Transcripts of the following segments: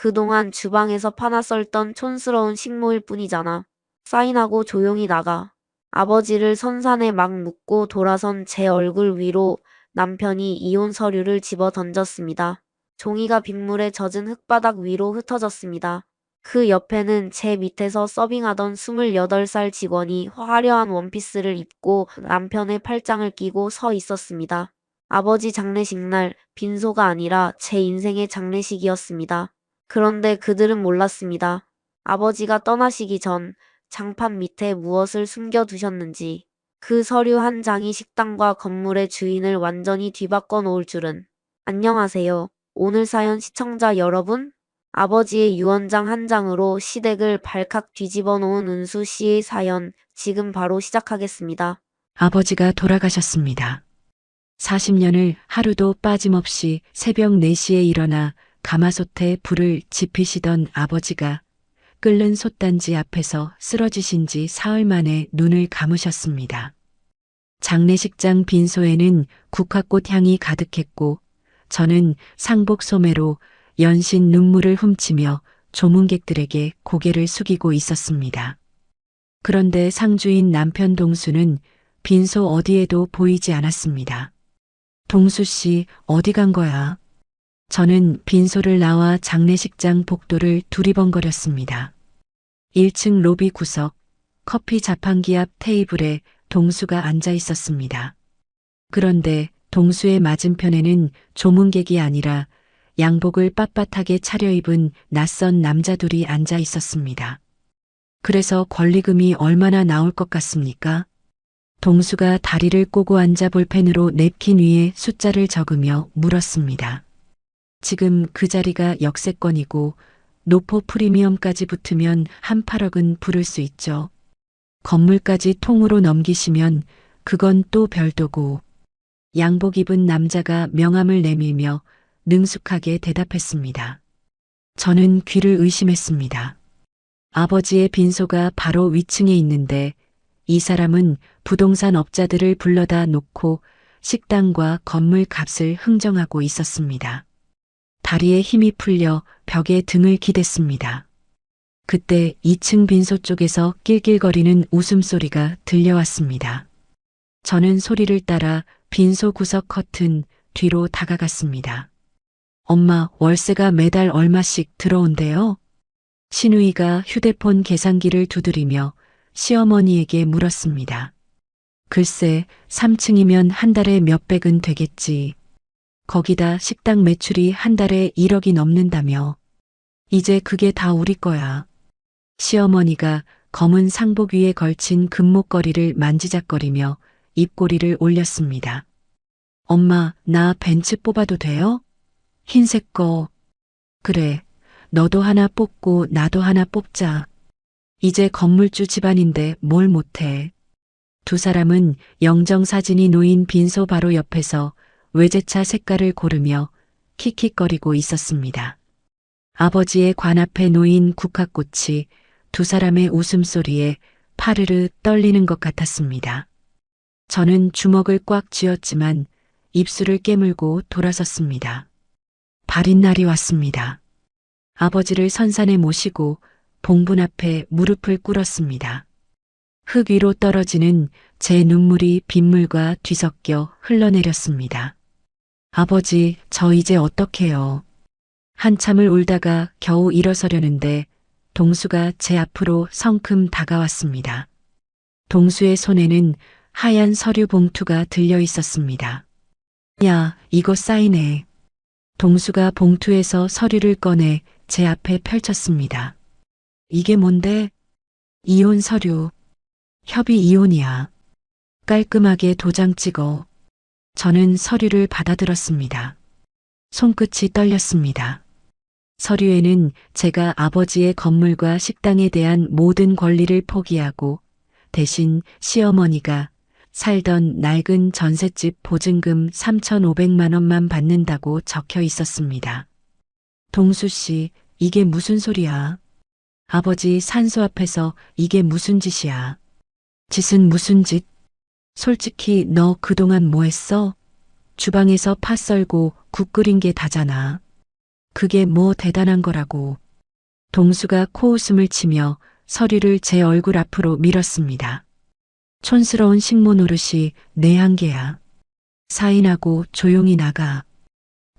그동안 주방에서 파나 썰던 촌스러운 식모일 뿐이잖아. 사인하고 조용히 나가. 아버지를 선산에 막 묻고 돌아선 제 얼굴 위로 남편이 이혼 서류를 집어 던졌습니다. 종이가 빗물에 젖은 흙바닥 위로 흩어졌습니다. 그 옆에는 제 밑에서 서빙하던 28살 직원이 화려한 원피스를 입고 남편의 팔짱을 끼고 서 있었습니다. 아버지 장례식 날 빈소가 아니라 제 인생의 장례식이었습니다. 그런데 그들은 몰랐습니다. 아버지가 떠나시기 전 장판 밑에 무엇을 숨겨두셨는지. 그 서류 한 장이 식당과 건물의 주인을 완전히 뒤바꿔 놓을 줄은. 안녕하세요. 오늘 사연 시청자 여러분. 아버지의 유언장 한 장으로 시댁을 발칵 뒤집어 놓은 은수 씨의 사연 지금 바로 시작하겠습니다. 아버지가 돌아가셨습니다. 40년을 하루도 빠짐없이 새벽 4시에 일어나 가마솥에 불을 지피시던 아버지가 끓는 솥단지 앞에서 쓰러지신 지 사흘 만에 눈을 감으셨습니다. 장례식장 빈소에는 국화꽃 향이 가득했고 저는 상복 소매로 연신 눈물을 훔치며 조문객들에게 고개를 숙이고 있었습니다. 그런데 상주인 남편 동수는 빈소 어디에도 보이지 않았습니다. 동수 씨, 어디 간 거야? 저는 빈소를 나와 장례식장 복도를 두리번거렸습니다. 1층 로비 구석, 커피 자판기 앞 테이블에 동수가 앉아 있었습니다. 그런데 동수의 맞은편에는 조문객이 아니라 양복을 빳빳하게 차려입은 낯선 남자 둘이 앉아 있었습니다. 그래서 권리금이 얼마나 나올 것 같습니까? 동수가 다리를 꼬고 앉아 볼펜으로 냅킨 위에 숫자를 적으며 물었습니다. 지금 그 자리가 역세권이고 노포 프리미엄까지 붙으면 한 8억은 부를 수 있죠. 건물까지 통으로 넘기시면 그건 또 별도고. 양복 입은 남자가 명함을 내밀며 능숙하게 대답했습니다. 저는 귀를 의심했습니다. 아버지의 빈소가 바로 위층에 있는데 이 사람은 부동산 업자들을 불러다 놓고 식당과 건물 값을 흥정하고 있었습니다. 다리에 힘이 풀려 벽에 등을 기댔습니다. 그때 2층 빈소 쪽에서 낄낄거리는 웃음소리가 들려왔습니다. 저는 소리를 따라 빈소 구석 커튼 뒤로 다가갔습니다. 엄마, 월세가 매달 얼마씩 들어온대요? 신우이가 휴대폰 계산기를 두드리며 시어머니에게 물었습니다. 글쎄, 3층이면 한 달에 몇백은 되겠지. 거기다 식당 매출이 한 달에 1억이 넘는다며. 이제 그게 다 우리 거야. 시어머니가 검은 상복 위에 걸친 금목걸이를 만지작거리며 입꼬리를 올렸습니다. 엄마, 나 벤츠 뽑아도 돼요? 흰색 거. 그래, 너도 하나 뽑고 나도 하나 뽑자. 이제 건물주 집안인데 뭘 못해. 두 사람은 영정사진이 놓인 빈소 바로 옆에서 외제차 색깔을 고르며 킥킥거리고 있었습니다. 아버지의 관 앞에 놓인 국화꽃이 두 사람의 웃음소리에 파르르 떨리는 것 같았습니다. 저는 주먹을 꽉 쥐었지만 입술을 깨물고 돌아섰습니다. 발인 날이 왔습니다. 아버지를 선산에 모시고 봉분 앞에 무릎을 꿇었습니다. 흙 위로 떨어지는 제 눈물이 빗물과 뒤섞여 흘러내렸습니다. 아버지, 저 이제 어떡해요? 한참을 울다가 겨우 일어서려는데 동수가 제 앞으로 성큼 다가왔습니다. 동수의 손에는 하얀 서류 봉투가 들려 있었습니다. 야, 이거 사인해. 동수가 봉투에서 서류를 꺼내 제 앞에 펼쳤습니다. 이게 뭔데? 이혼 서류. 협의 이혼이야. 깔끔하게 도장 찍어. 저는 서류를 받아들었습니다. 손끝이 떨렸습니다. 서류에는 제가 아버지의 건물과 식당에 대한 모든 권리를 포기하고 대신 시어머니가 살던 낡은 전셋집 보증금 3,500만 원만 받는다고 적혀 있었습니다. 동수 씨, 이게 무슨 소리야? 아버지 산소 앞에서 이게 무슨 짓이야? 짓은 무슨 짓? 솔직히 너 그동안 뭐 했어? 주방에서 파 썰고 국 끓인 게 다잖아. 그게 뭐 대단한 거라고. 동수가 코웃음을 치며 서류를 제 얼굴 앞으로 밀었습니다. 촌스러운 식모 노릇이 내 한계야. 사인하고 조용히 나가.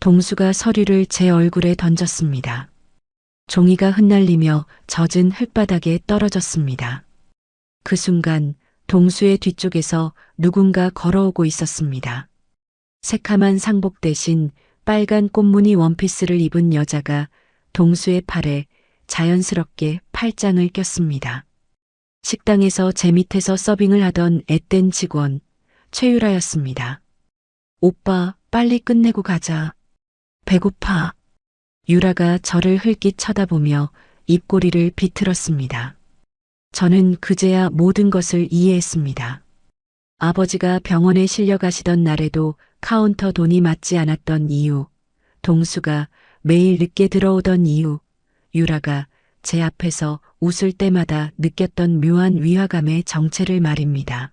동수가 서류를 제 얼굴에 던졌습니다. 종이가 흩날리며 젖은 흙바닥에 떨어졌습니다. 그 순간 동수의 뒤쪽에서 누군가 걸어오고 있었습니다. 새카만 상복 대신 빨간 꽃무늬 원피스를 입은 여자가 동수의 팔에 자연스럽게 팔짱을 꼈습니다. 식당에서 제 밑에서 서빙을 하던 앳된 직원 최유라였습니다. 오빠, 빨리 끝내고 가자. 배고파. 유라가 저를 흘낏 쳐다보며 입꼬리를 비틀었습니다. 저는 그제야 모든 것을 이해했습니다. 아버지가 병원에 실려가시던 날에도 카운터 돈이 맞지 않았던 이유, 동수가 매일 늦게 들어오던 이유, 유라가 제 앞에서 웃을 때마다 느꼈던 묘한 위화감의 정체를 말입니다.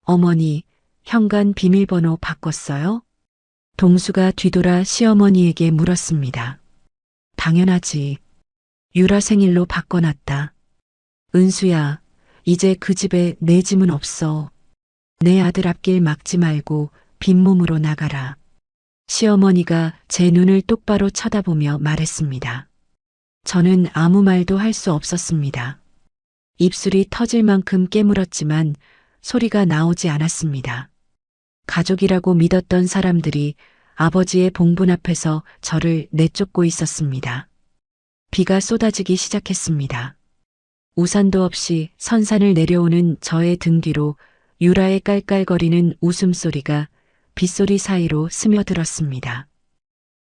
어머니, 현관 비밀번호 바꿨어요? 동수가 뒤돌아 시어머니에게 물었습니다. 당연하지. 유라 생일로 바꿔놨다. 은수야, 이제 그 집에 내 짐은 없어. 내 아들 앞길 막지 말고 빈몸으로 나가라. 시어머니가 제 눈을 똑바로 쳐다보며 말했습니다. 저는 아무 말도 할 수 없었습니다. 입술이 터질 만큼 깨물었지만 소리가 나오지 않았습니다. 가족이라고 믿었던 사람들이 아버지의 봉분 앞에서 저를 내쫓고 있었습니다. 비가 쏟아지기 시작했습니다. 우산도 없이 선산을 내려오는 저의 등 뒤로 유라의 깔깔거리는 웃음소리가 빗소리 사이로 스며들었습니다.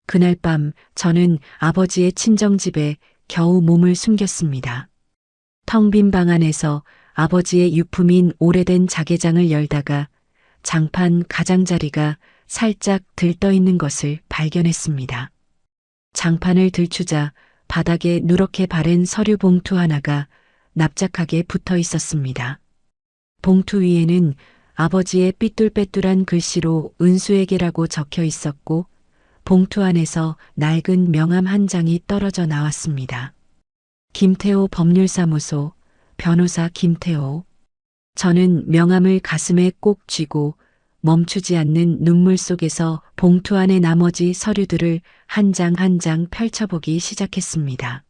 그날 밤 저는 아버지의 친정집에 겨우 몸을 숨겼습니다. 텅 빈 방 안에서 아버지의 유품인 오래된 자개장을 열다가 장판 가장자리가 살짝 들떠 있는 것을 발견했습니다. 장판을 들추자 바닥에 누렇게 바른 서류 봉투 하나가 납작하게 붙어 있었습니다. 봉투 위에는 아버지의 삐뚤빼뚤한 글씨로 은수에게라고 적혀 있었고 봉투 안에서 낡은 명함 한 장이 떨어져 나왔습니다. 김태호 법률사무소, 변호사 김태호. 저는 명함을 가슴에 꼭 쥐고 멈추지 않는 눈물 속에서 봉투 안의 나머지 서류들을 한 장 한 장 펼쳐보기 시작했습니다.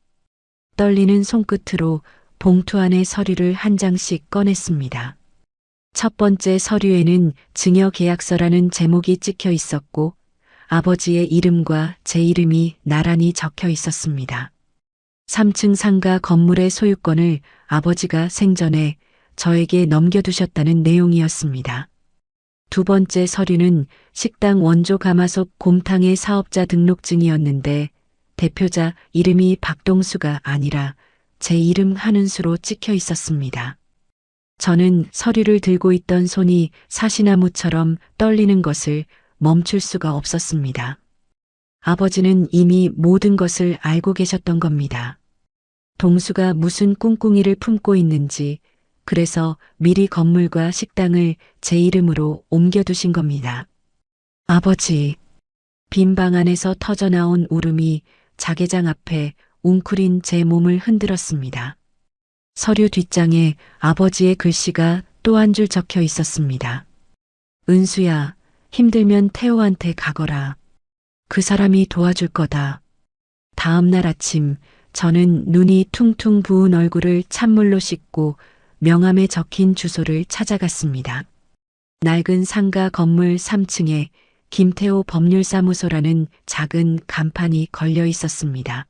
떨리는 손끝으로 봉투 안의 서류를 한 장씩 꺼냈습니다. 첫 번째 서류에는 증여계약서라는 제목이 찍혀 있었고 아버지의 이름과 제 이름이 나란히 적혀 있었습니다. 3층 상가 건물의 소유권을 아버지가 생전에 저에게 넘겨두셨다는 내용이었습니다. 두 번째 서류는 식당 원조 가마솥 곰탕의 사업자 등록증이었는데 대표자 이름이 박동수가 아니라 제 이름 한은수로 찍혀 있었습니다. 저는 서류를 들고 있던 손이 사시나무처럼 떨리는 것을 멈출 수가 없었습니다. 아버지는 이미 모든 것을 알고 계셨던 겁니다. 동수가 무슨 꿍꿍이를 품고 있는지, 그래서 미리 건물과 식당을 제 이름으로 옮겨두신 겁니다. 아버지, 빈 방 안에서 터져나온 울음이 자개장 앞에 웅크린 제 몸을 흔들었습니다. 서류 뒷장에 아버지의 글씨가 또 한 줄 적혀 있었습니다. 은수야, 힘들면 태호한테 가거라. 그 사람이 도와줄 거다. 다음 날 아침 저는 눈이 퉁퉁 부은 얼굴을 찬물로 씻고 명함에 적힌 주소를 찾아갔습니다. 낡은 상가 건물 3층에 김태호 법률사무소라는 작은 간판이 걸려 있었습니다.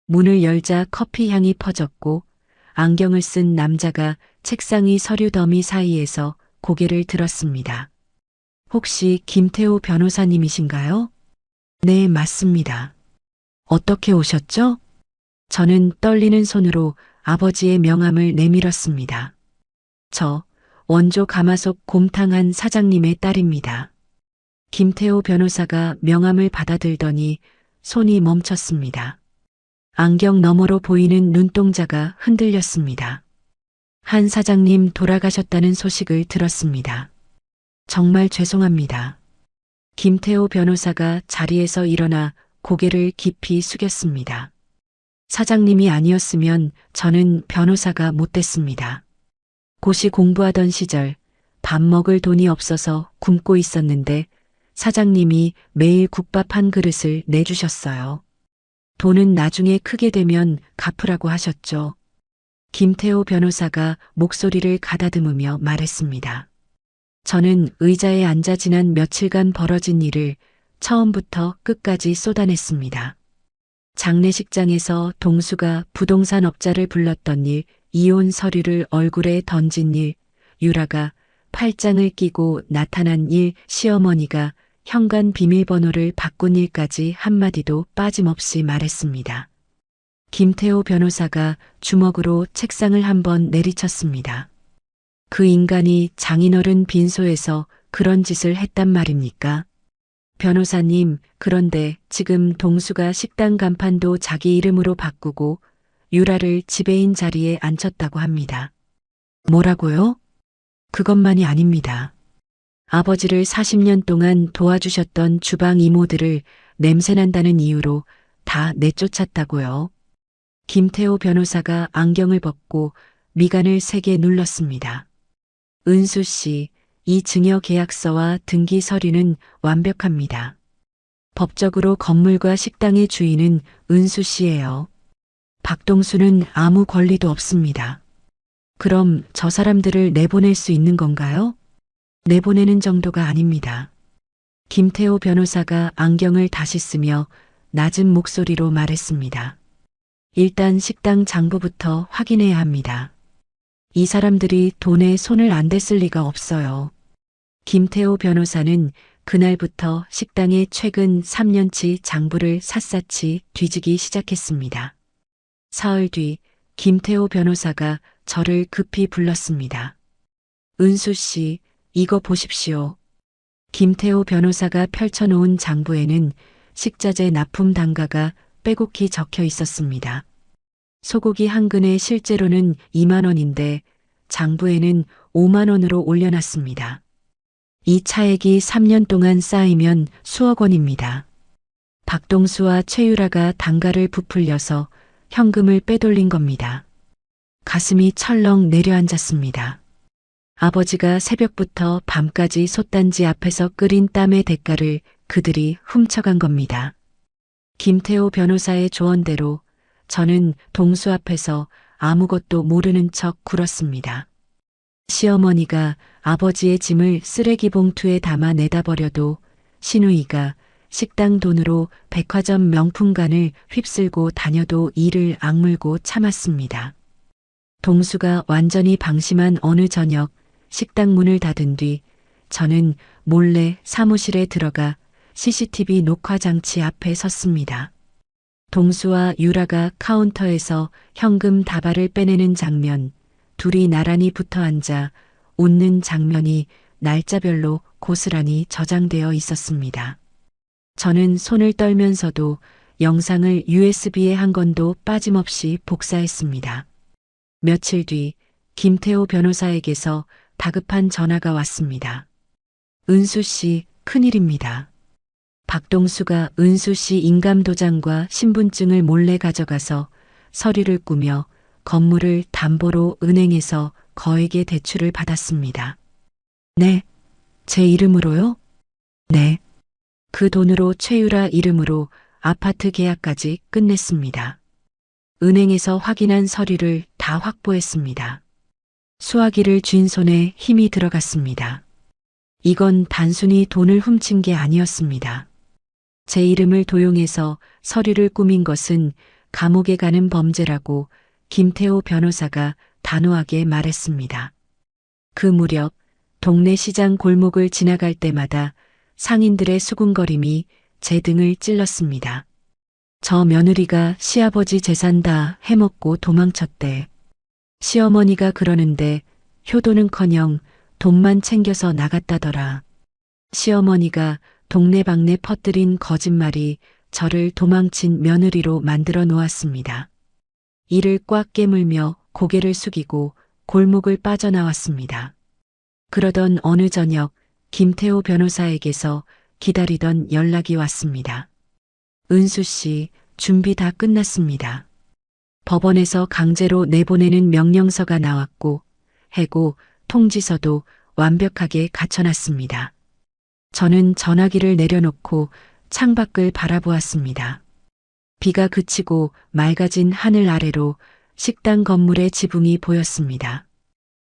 문을 열자 커피 향이 퍼졌고 안경을 쓴 남자가 책상 위 서류 더미 사이에서 고개를 들었습니다. 혹시 김태호 변호사님이신가요? 네, 맞습니다. 어떻게 오셨죠? 저는 떨리는 손으로 아버지의 명함을 내밀었습니다. 저 원조 가마솥 곰탕한 사장님의 딸입니다. 김태호 변호사가 명함을 받아들더니 손이 멈췄습니다. 안경 너머로 보이는 눈동자가 흔들렸습니다. 한 사장님 돌아가셨다는 소식을 들었습니다. 정말 죄송합니다. 김태호 변호사가 자리에서 일어나 고개를 깊이 숙였습니다. 사장님이 아니었으면 저는 변호사가 못 됐습니다. 고시 공부하던 시절 밥 먹을 돈이 없어서 굶고 있었는데 사장님이 매일 국밥 한 그릇을 내주셨어요. 돈은 나중에 크게 되면 갚으라고 하셨죠. 김태호 변호사가 목소리를 가다듬으며 말했습니다. 저는 의자에 앉아 지난 며칠간 벌어진 일을 처음부터 끝까지 쏟아냈습니다. 장례식장에서 동수가 부동산 업자를 불렀던 일, 이혼 서류를 얼굴에 던진 일, 유라가 팔짱을 끼고 나타난 일, 시어머니가 현관 비밀번호를 바꾼 일까지 한마디도 빠짐없이 말했습니다. 김태호 변호사가 주먹으로 책상을 한번 내리쳤습니다. 그 인간이 장인어른 빈소에서 그런 짓을 했단 말입니까? 변호사님, 그런데 지금 동수가 식당 간판도 자기 이름으로 바꾸고 유라를 지배인 자리에 앉혔다고 합니다. 뭐라고요? 그것만이 아닙니다. 아버지를 40년 동안 도와주셨던 주방 이모들을 냄새난다는 이유로 다 내쫓았다고요. 김태호 변호사가 안경을 벗고 미간을 세게 눌렀습니다. 은수 씨, 이 증여 계약서와 등기 서류는 완벽합니다. 법적으로 건물과 식당의 주인은 은수 씨예요. 박동수는 아무 권리도 없습니다. 그럼 저 사람들을 내보낼 수 있는 건가요? 내보내는 정도가 아닙니다. 김태호 변호사가 안경을 다시 쓰며 낮은 목소리로 말했습니다. 일단 식당 장부부터 확인해야 합니다. 이 사람들이 돈에 손을 안 댔을 리가 없어요. 김태호 변호사는 그날부터 식당의 최근 3년치 장부를 샅샅이 뒤지기 시작했습니다. 사흘 뒤 김태호 변호사가 저를 급히 불렀습니다. 은수 씨, 이거 보십시오. 김태호 변호사가 펼쳐놓은 장부에는 식자재 납품 단가가 빼곡히 적혀 있었습니다. 소고기 한 근에 실제로는 2만 원인데 장부에는 5만 원으로 올려놨습니다. 이 차액이 3년 동안 쌓이면 수억 원입니다. 박동수와 최유라가 단가를 부풀려서 현금을 빼돌린 겁니다. 가슴이 철렁 내려앉았습니다. 아버지가 새벽부터 밤까지 솥단지 앞에서 끓인 땀의 대가를 그들이 훔쳐간 겁니다. 김태호 변호사의 조언대로 저는 동수 앞에서 아무것도 모르는 척 굴었습니다. 시어머니가 아버지의 짐을 쓰레기 봉투에 담아 내다 버려도 시누이가 식당 돈으로 백화점 명품관을 휩쓸고 다녀도 이를 악물고 참았습니다. 동수가 완전히 방심한 어느 저녁 식당 문을 닫은 뒤 저는 몰래 사무실에 들어가 CCTV 녹화 장치 앞에 섰습니다. 동수와 유라가 카운터에서 현금 다발을 빼내는 장면, 둘이 나란히 붙어 앉아 웃는 장면이 날짜별로 고스란히 저장되어 있었습니다. 저는 손을 떨면서도 영상을 USB에 한 건도 빠짐없이 복사했습니다. 며칠 뒤 김태호 변호사에게서 다급한 전화가 왔습니다. 은수 씨, 큰일입니다. 박동수가 은수 씨 인감도장과 신분증을 몰래 가져가서 서류를 꾸며 건물을 담보로 은행에서 거액의 대출을 받았습니다. 네, 제 이름으로요? 네. 그 돈으로 최유라 이름으로 아파트 계약까지 끝냈습니다. 은행에서 확인한 서류를 다 확보했습니다. 수화기를 쥔 손에 힘이 들어갔습니다. 이건 단순히 돈을 훔친 게 아니었습니다. 제 이름을 도용해서 서류를 꾸민 것은 감옥에 가는 범죄라고 김태호 변호사가 단호하게 말했습니다. 그 무렵 동네 시장 골목을 지나갈 때마다 상인들의 수군거림이 제 등을 찔렀습니다. 저 며느리가 시아버지 재산 다 해먹고 도망쳤대. 시어머니가 그러는데 효도는커녕 돈만 챙겨서 나갔다더라. 시어머니가 동네방네 퍼뜨린 거짓말이 저를 도망친 며느리로 만들어 놓았습니다. 이를 꽉 깨물며 고개를 숙이고 골목을 빠져나왔습니다. 그러던 어느 저녁 김태호 변호사에게서 기다리던 연락이 왔습니다. 은수 씨, 준비 다 끝났습니다. 법원에서 강제로 내보내는 명령서가 나왔고, 해고, 통지서도 완벽하게 갖춰놨습니다. 저는 전화기를 내려놓고 창밖을 바라보았습니다. 비가 그치고 맑아진 하늘 아래로 식당 건물의 지붕이 보였습니다.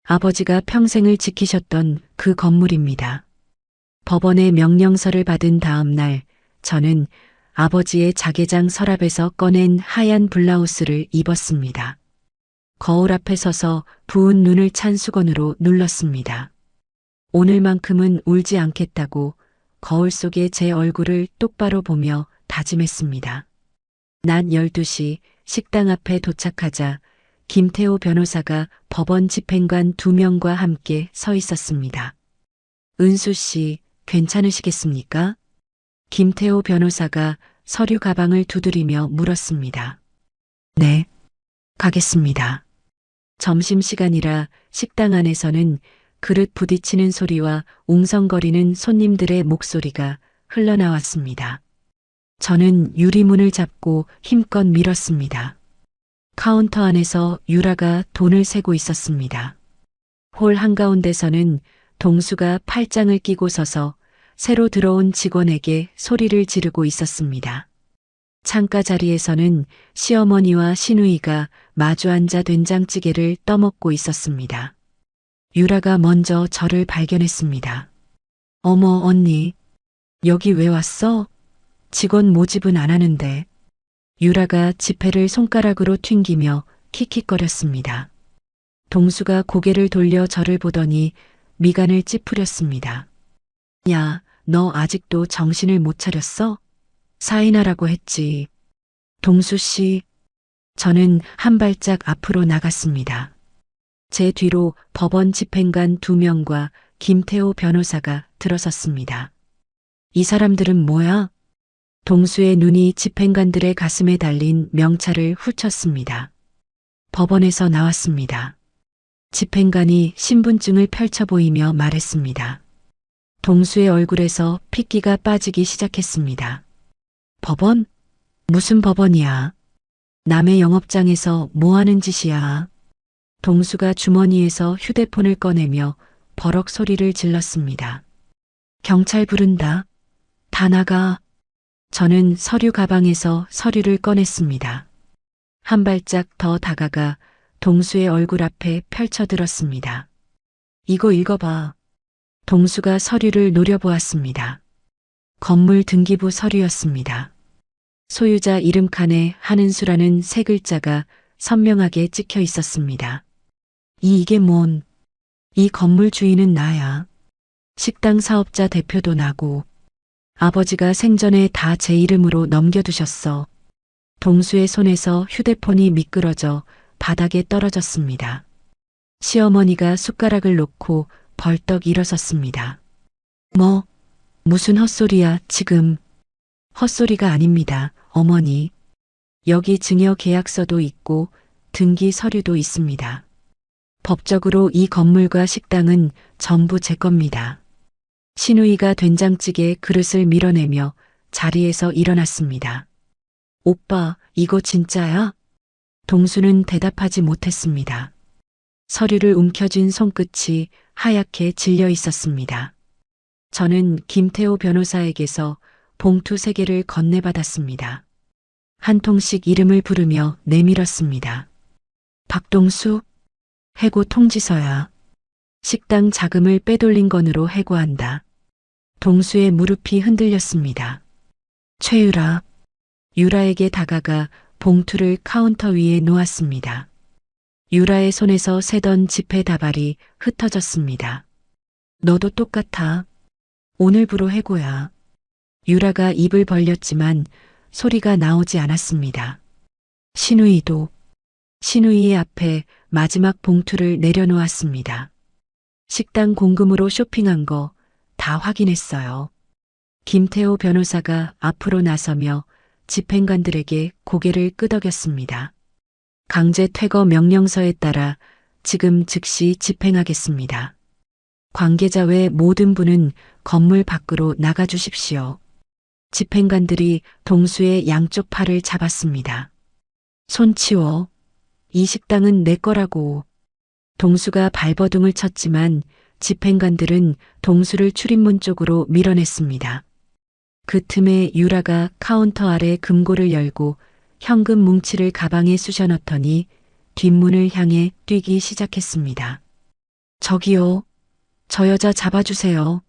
아버지가 평생을 지키셨던 그 건물입니다. 법원의 명령서를 받은 다음 날, 저는 아버지의 자개장 서랍에서 꺼낸 하얀 블라우스를 입었습니다. 거울 앞에 서서 부은 눈을 찬 수건으로 눌렀습니다. 오늘만큼은 울지 않겠다고 거울 속의 제 얼굴을 똑바로 보며 다짐했습니다. 낮 12시 식당 앞에 도착하자 김태호 변호사가 법원 집행관 2명과 함께 서 있었습니다. 은수 씨, 괜찮으시겠습니까? 김태호 변호사가 서류 가방을 두드리며 물었습니다. 네, 가겠습니다. 점심시간이라 식당 안에서는 그릇 부딪히는 소리와 웅성거리는 손님들의 목소리가 흘러나왔습니다. 저는 유리문을 잡고 힘껏 밀었습니다. 카운터 안에서 유라가 돈을 세고 있었습니다. 홀 한가운데서는 동수가 팔짱을 끼고 서서 새로 들어온 직원에게 소리를 지르고 있었습니다. 창가 자리에서는 시어머니와 시누이가 마주 앉아 된장찌개를 떠먹고 있었습니다. 유라가 먼저 저를 발견했습니다. 어머, 언니, 여기 왜 왔어? 직원 모집은 안 하는데. 유라가 지폐를 손가락으로 튕기며 킥킥거렸습니다. 동수가 고개를 돌려 저를 보더니 미간을 찌푸렸습니다. 야, 너 아직도 정신을 못 차렸어? 사인하라고 했지. 동수 씨, 저는 한 발짝 앞으로 나갔습니다. 제 뒤로 법원 집행관 2명과 김태호 변호사가 들어섰습니다. 이 사람들은 뭐야? 동수의 눈이 집행관들의 가슴에 달린 명찰을 훑쳤습니다. 법원에서 나왔습니다. 집행관이 신분증을 펼쳐 보이며 말했습니다. 동수의 얼굴에서 핏기가 빠지기 시작했습니다. 법원? 무슨 법원이야? 남의 영업장에서 뭐 하는 짓이야? 동수가 주머니에서 휴대폰을 꺼내며 버럭 소리를 질렀습니다. 경찰 부른다. 다 나가. 저는 서류 가방에서 서류를 꺼냈습니다. 한 발짝 더 다가가 동수의 얼굴 앞에 펼쳐들었습니다. 이거 읽어봐. 동수가 서류를 노려보았습니다. 건물 등기부 서류였습니다. 소유자 이름 칸에 한은수라는 세 글자가 선명하게 찍혀 있었습니다. 이게 뭔? 이 건물 주인은 나야. 식당 사업자 대표도 나고. 아버지가 생전에 다 제 이름으로 넘겨두셨어. 동수의 손에서 휴대폰이 미끄러져 바닥에 떨어졌습니다. 시어머니가 숟가락을 놓고 벌떡 일어섰습니다. 무슨 헛소리야, 지금. 헛소리가 아닙니다, 어머니. 여기 증여 계약서도 있고 등기 서류도 있습니다. 법적으로 이 건물과 식당은 전부 제 겁니다. 시누이가 된장찌개 그릇을 밀어내며 자리에서 일어났습니다. 오빠, 이거 진짜야? 동수는 대답하지 못했습니다. 서류를 움켜쥔 손끝이 하얗게 질려 있었습니다. 저는 김태호 변호사에게서 봉투 3개를 건네받았습니다. 한 통씩 이름을 부르며 내밀었습니다. 박동수, 해고 통지서야. 식당 자금을 빼돌린 건으로 해고한다. 동수의 무릎이 흔들렸습니다. 최유라, 유라에게 다가가 봉투를 카운터 위에 놓았습니다. 유라의 손에서 새던 지폐 다발이 흩어졌습니다. 너도 똑같아. 오늘부로 해고야. 유라가 입을 벌렸지만 소리가 나오지 않았습니다. 시누이도. 시누이의 앞에 마지막 봉투를 내려놓았습니다. 식당 공금으로 쇼핑한 거 다 확인했어요. 김태호 변호사가 앞으로 나서며 집행관들에게 고개를 끄덕였습니다. 강제 퇴거 명령서에 따라 지금 즉시 집행하겠습니다. 관계자 외 모든 분은 건물 밖으로 나가주십시오. 집행관들이 동수의 양쪽 팔을 잡았습니다. 손 치워. 이 식당은 내 거라고. 동수가 발버둥을 쳤지만 집행관들은 동수를 출입문 쪽으로 밀어냈습니다. 그 틈에 유라가 카운터 아래 금고를 열고 현금 뭉치를 가방에 쑤셔 넣더니 뒷문을 향해 뛰기 시작했습니다. 저기요. 저 여자 잡아주세요.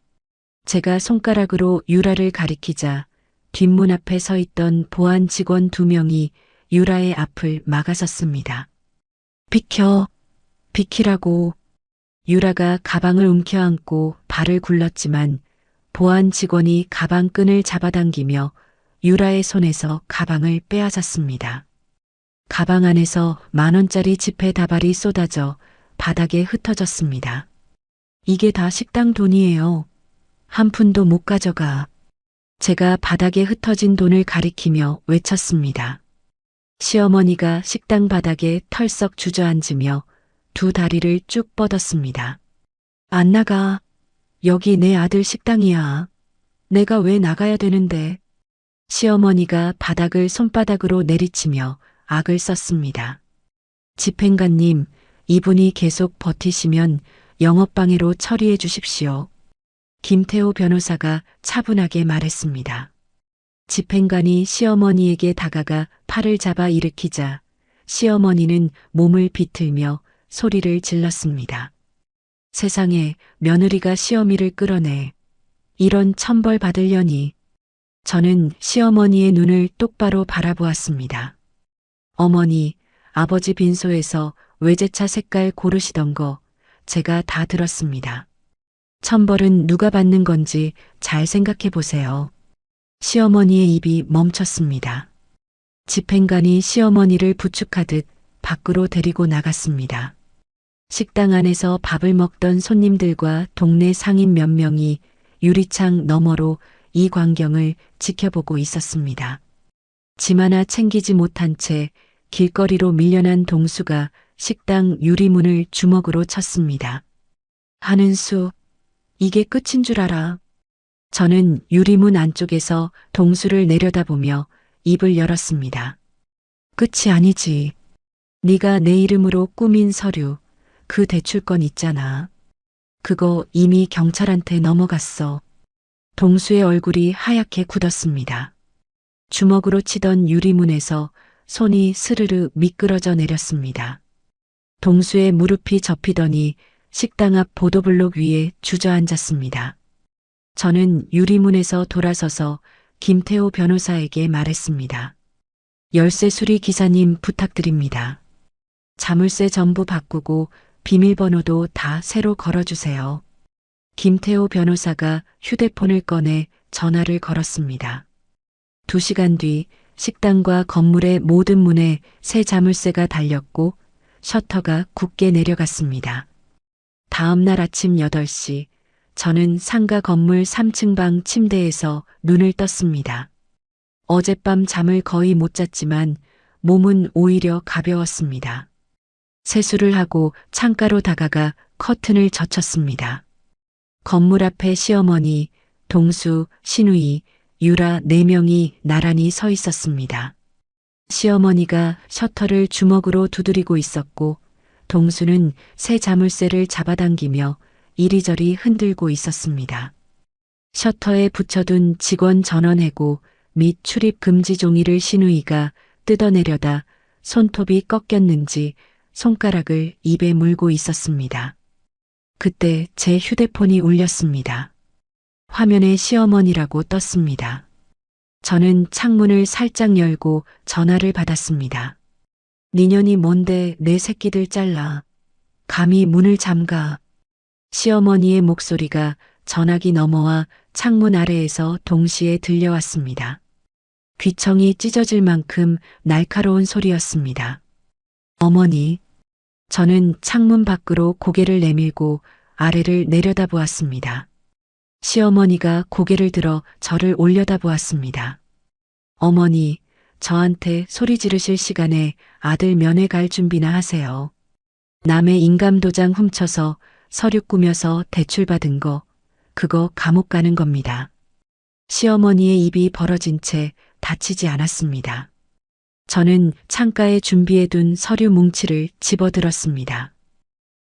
제가 손가락으로 유라를 가리키자 뒷문 앞에 서 있던 보안 직원 2명이 유라의 앞을 막아섰습니다. 비켜. 비키라고. 유라가 가방을 움켜안고 발을 굴렀지만 보안 직원이 가방 끈을 잡아당기며 유라의 손에서 가방을 빼앗았습니다. 가방 안에서 10,000원짜리 지폐 다발이 쏟아져 바닥에 흩어졌습니다. 이게 다 식당 돈이에요. 한 푼도 못 가져가. 제가 바닥에 흩어진 돈을 가리키며 외쳤습니다. 시어머니가 식당 바닥에 털썩 주저앉으며 두 다리를 쭉 뻗었습니다. 안 나가. 여기 내 아들 식당이야. 내가 왜 나가야 되는데. 시어머니가 바닥을 손바닥으로 내리치며 악을 썼습니다. 집행관님, 이분이 계속 버티시면 영업방해로 처리해 주십시오. 김태호 변호사가 차분하게 말했습니다. 집행관이 시어머니에게 다가가 팔을 잡아 일으키자 시어머니는 몸을 비틀며 소리를 질렀습니다. 세상에 며느리가 시어미를 끌어내. 이런 천벌 받으려니. 저는 시어머니의 눈을 똑바로 바라보았습니다. 어머니, 아버지 빈소에서 외제차 색깔 고르시던 거 제가 다 들었습니다. 천벌은 누가 받는 건지 잘 생각해 보세요. 시어머니의 입이 멈췄습니다. 집행관이 시어머니를 부축하듯 밖으로 데리고 나갔습니다. 식당 안에서 밥을 먹던 손님들과 동네 상인 몇 명이 유리창 너머로 이 광경을 지켜보고 있었습니다. 짐 하나 챙기지 못한 채 길거리로 밀려난 동수가 식당 유리문을 주먹으로 쳤습니다. 한은수, 이게 끝인 줄 알아. 저는 유리문 안쪽에서 동수를 내려다보며 입을 열었습니다. 끝이 아니지. 네가 내 이름으로 꾸민 서류, 그 대출권 있잖아. 그거 이미 경찰한테 넘어갔어. 동수의 얼굴이 하얗게 굳었습니다. 주먹으로 치던 유리문에서 손이 스르르 미끄러져 내렸습니다. 동수의 무릎이 접히더니 식당 앞 보도블록 위에 주저앉았습니다. 저는 유리문에서 돌아서서 김태호 변호사에게 말했습니다. 열쇠 수리 기사님 부탁드립니다. 자물쇠 전부 바꾸고 비밀번호도 다 새로 걸어주세요. 김태호 변호사가 휴대폰을 꺼내 전화를 걸었습니다. 2시간 뒤 식당과 건물의 모든 문에 새 자물쇠가 달렸고 셔터가 굳게 내려갔습니다. 다음 날 아침 8시 저는 상가 건물 3층 방 침대에서 눈을 떴습니다. 어젯밤 잠을 거의 못 잤지만 몸은 오히려 가벼웠습니다. 세수를 하고 창가로 다가가 커튼을 젖혔습니다. 건물 앞에 시어머니, 동수, 신우이, 유라 4명이 나란히 서 있었습니다. 시어머니가 셔터를 주먹으로 두드리고 있었고 동수는 새 자물쇠를 잡아당기며 이리저리 흔들고 있었습니다. 셔터에 붙여둔 직원 전원해고 및 출입 금지 종이를 신우이가 뜯어내려다 손톱이 꺾였는지 손가락을 입에 물고 있었습니다. 그때 제 휴대폰이 울렸습니다. 화면에 시어머니라고 떴습니다. 저는 창문을 살짝 열고 전화를 받았습니다. 니년이 뭔데 내 새끼들 잘라. 감히 문을 잠가. 시어머니의 목소리가 전화기 넘어와 창문 아래에서 동시에 들려왔습니다. 귀청이 찢어질 만큼 날카로운 소리였습니다. 어머니, 저는 창문 밖으로 고개를 내밀고 아래를 내려다보았습니다. 시어머니가 고개를 들어 저를 올려다보았습니다. 어머니, 저한테 소리 지르실 시간에 아들 면회 갈 준비나 하세요. 남의 인감도장 훔쳐서 서류 꾸며서 대출받은 거, 그거 감옥 가는 겁니다. 시어머니의 입이 벌어진 채 다치지 않았습니다. 저는 창가에 준비해둔 서류 뭉치를 집어들었습니다.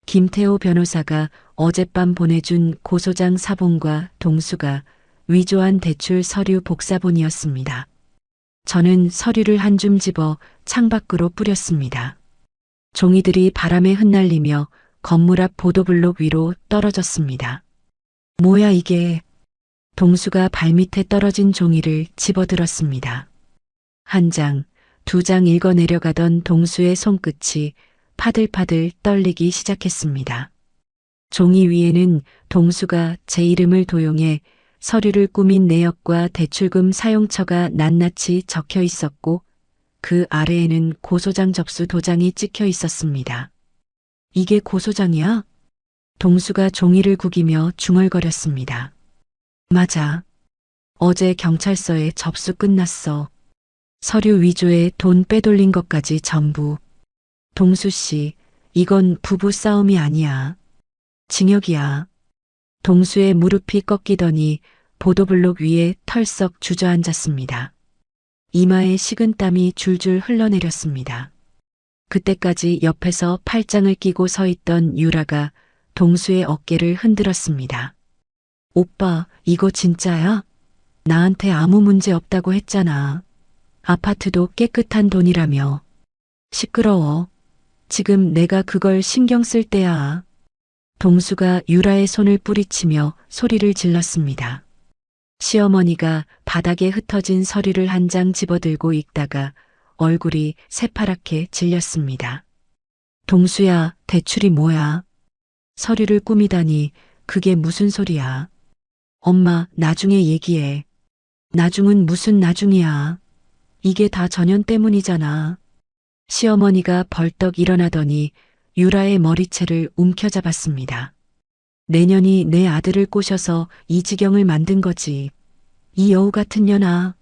김태호 변호사가 어젯밤 보내준 고소장 사본과 동수가 위조한 대출 서류 복사본이었습니다. 저는 서류를 한 줌 집어 창밖으로 뿌렸습니다. 종이들이 바람에 흩날리며 건물 앞 보도블록 위로 떨어졌습니다. 뭐야 이게? 동수가 발밑에 떨어진 종이를 집어들었습니다. 한 장, 두 장 읽어 내려가던 동수의 손끝이 파들파들 떨리기 시작했습니다. 종이 위에는 동수가 제 이름을 도용해 서류를 꾸민 내역과 대출금 사용처가 낱낱이 적혀 있었고 그 아래에는 고소장 접수 도장이 찍혀 있었습니다. 이게 고소장이야? 동수가 종이를 구기며 중얼거렸습니다. 맞아. 어제 경찰서에 접수 끝났어. 서류 위조에 돈 빼돌린 것까지 전부. 동수 씨, 이건 부부 싸움이 아니야. 징역이야. 동수의 무릎이 꺾이더니 보도블록 위에 털썩 주저앉았습니다. 이마에 식은땀이 줄줄 흘러내렸습니다. 그때까지 옆에서 팔짱을 끼고 서 있던 유라가 동수의 어깨를 흔들었습니다. 오빠, 이거 진짜야? 나한테 아무 문제 없다고 했잖아. 아파트도 깨끗한 돈이라며. 시끄러워. 지금 내가 그걸 신경 쓸 때야. 동수가 유라의 손을 뿌리치며 소리를 질렀습니다. 시어머니가 바닥에 흩어진 서류를 한 장 집어들고 읽다가 얼굴이 새파랗게 질렸습니다. 동수야, 대출이 뭐야? 서류를 꾸미다니 그게 무슨 소리야? 엄마, 나중에 얘기해. 나중은 무슨 나중이야. 이게 다 전현 때문이잖아. 시어머니가 벌떡 일어나더니 유라의 머리채를 움켜잡았습니다. 내년이 내 아들을 꼬셔서 이 지경을 만든 거지. 이 여우 같은 년아.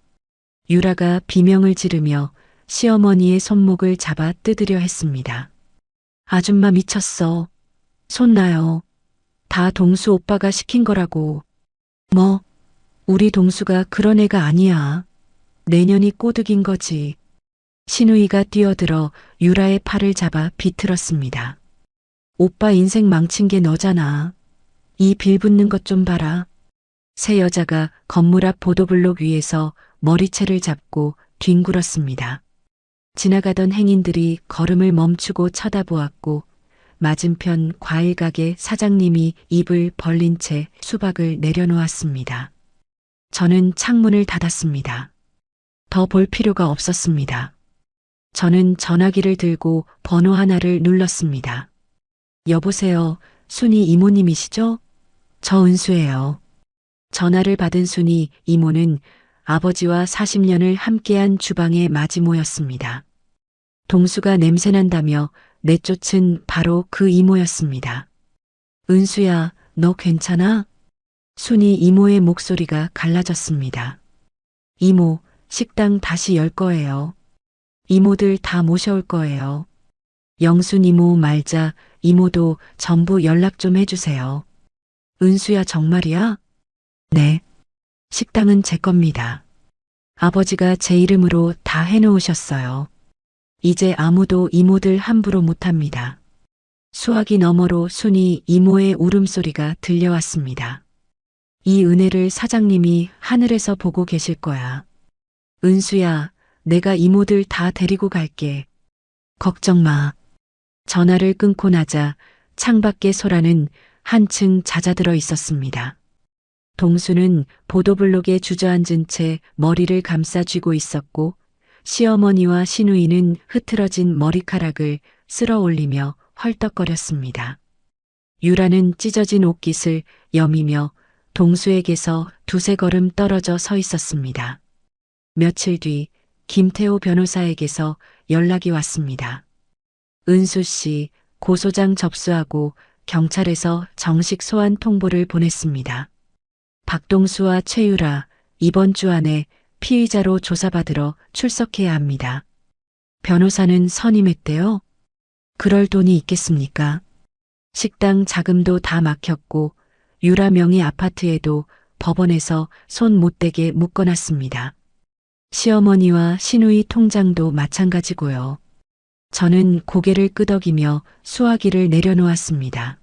유라가 비명을 지르며 시어머니의 손목을 잡아 뜯으려 했습니다. 아줌마 미쳤어. 손 놔요. 다 동수 오빠가 시킨 거라고. 뭐, 우리 동수가 그런 애가 아니야. 내년이 꼬드긴 거지. 신우이가 뛰어들어 유라의 팔을 잡아 비틀었습니다. 오빠 인생 망친 게 너잖아. 이 빌붙는 것 좀 봐라. 새 여자가 건물 앞 보도블록 위에서 머리채를 잡고 뒹굴었습니다. 지나가던 행인들이 걸음을 멈추고 쳐다보았고 맞은편 과일가게 사장님이 입을 벌린 채 수박을 내려놓았습니다. 저는 창문을 닫았습니다. 더 볼 필요가 없었습니다. 저는 전화기를 들고 번호 하나를 눌렀습니다. 여보세요, 순이 이모님이시죠? 저 은수예요. 전화를 받은 순이 이모는 아버지와 40년을 함께한 주방의 마지모였습니다. 동수가 냄새난다며 내쫓은 바로 그 이모였습니다. 은수야, 너 괜찮아? 순이 이모의 목소리가 갈라졌습니다. 이모, 식당 다시 열 거예요. 이모들 다 모셔올 거예요. 영순 이모 말자 이모도 전부 연락 좀 해주세요. 은수야 정말이야? 네. 식당은 제 겁니다. 아버지가 제 이름으로 다 해놓으셨어요. 이제 아무도 이모들 함부로 못합니다. 수화기 너머로 순이 이모의 울음소리가 들려왔습니다. 이 은혜를 사장님이 하늘에서 보고 계실 거야. 은수야, 내가 이모들 다 데리고 갈게. 걱정 마. 전화를 끊고 나자 창밖의 소라는 한층 잦아들어 있었습니다. 동수는 보도블록에 주저앉은 채 머리를 감싸 쥐고 있었고 시어머니와 시누이는 흐트러진 머리카락을 쓸어 올리며 헐떡거렸습니다. 유라는 찢어진 옷깃을 여미며 동수에게서 두세 걸음 떨어져 서 있었습니다. 며칠 뒤 김태호 변호사에게서 연락이 왔습니다. 은수 씨, 고소장 접수하고 경찰에서 정식 소환 통보를 보냈습니다. 박동수와 최유라, 이번 주 안에 피의자로 조사받으러 출석해야 합니다. 변호사는 선임했대요. 그럴 돈이 있겠습니까? 식당 자금도 다 막혔고 유라 명의 아파트에도 법원에서 손 못대게 묶어놨습니다. 시어머니와 시누이 통장도 마찬가지고요. 저는 고개를 끄덕이며 수화기를 내려놓았습니다.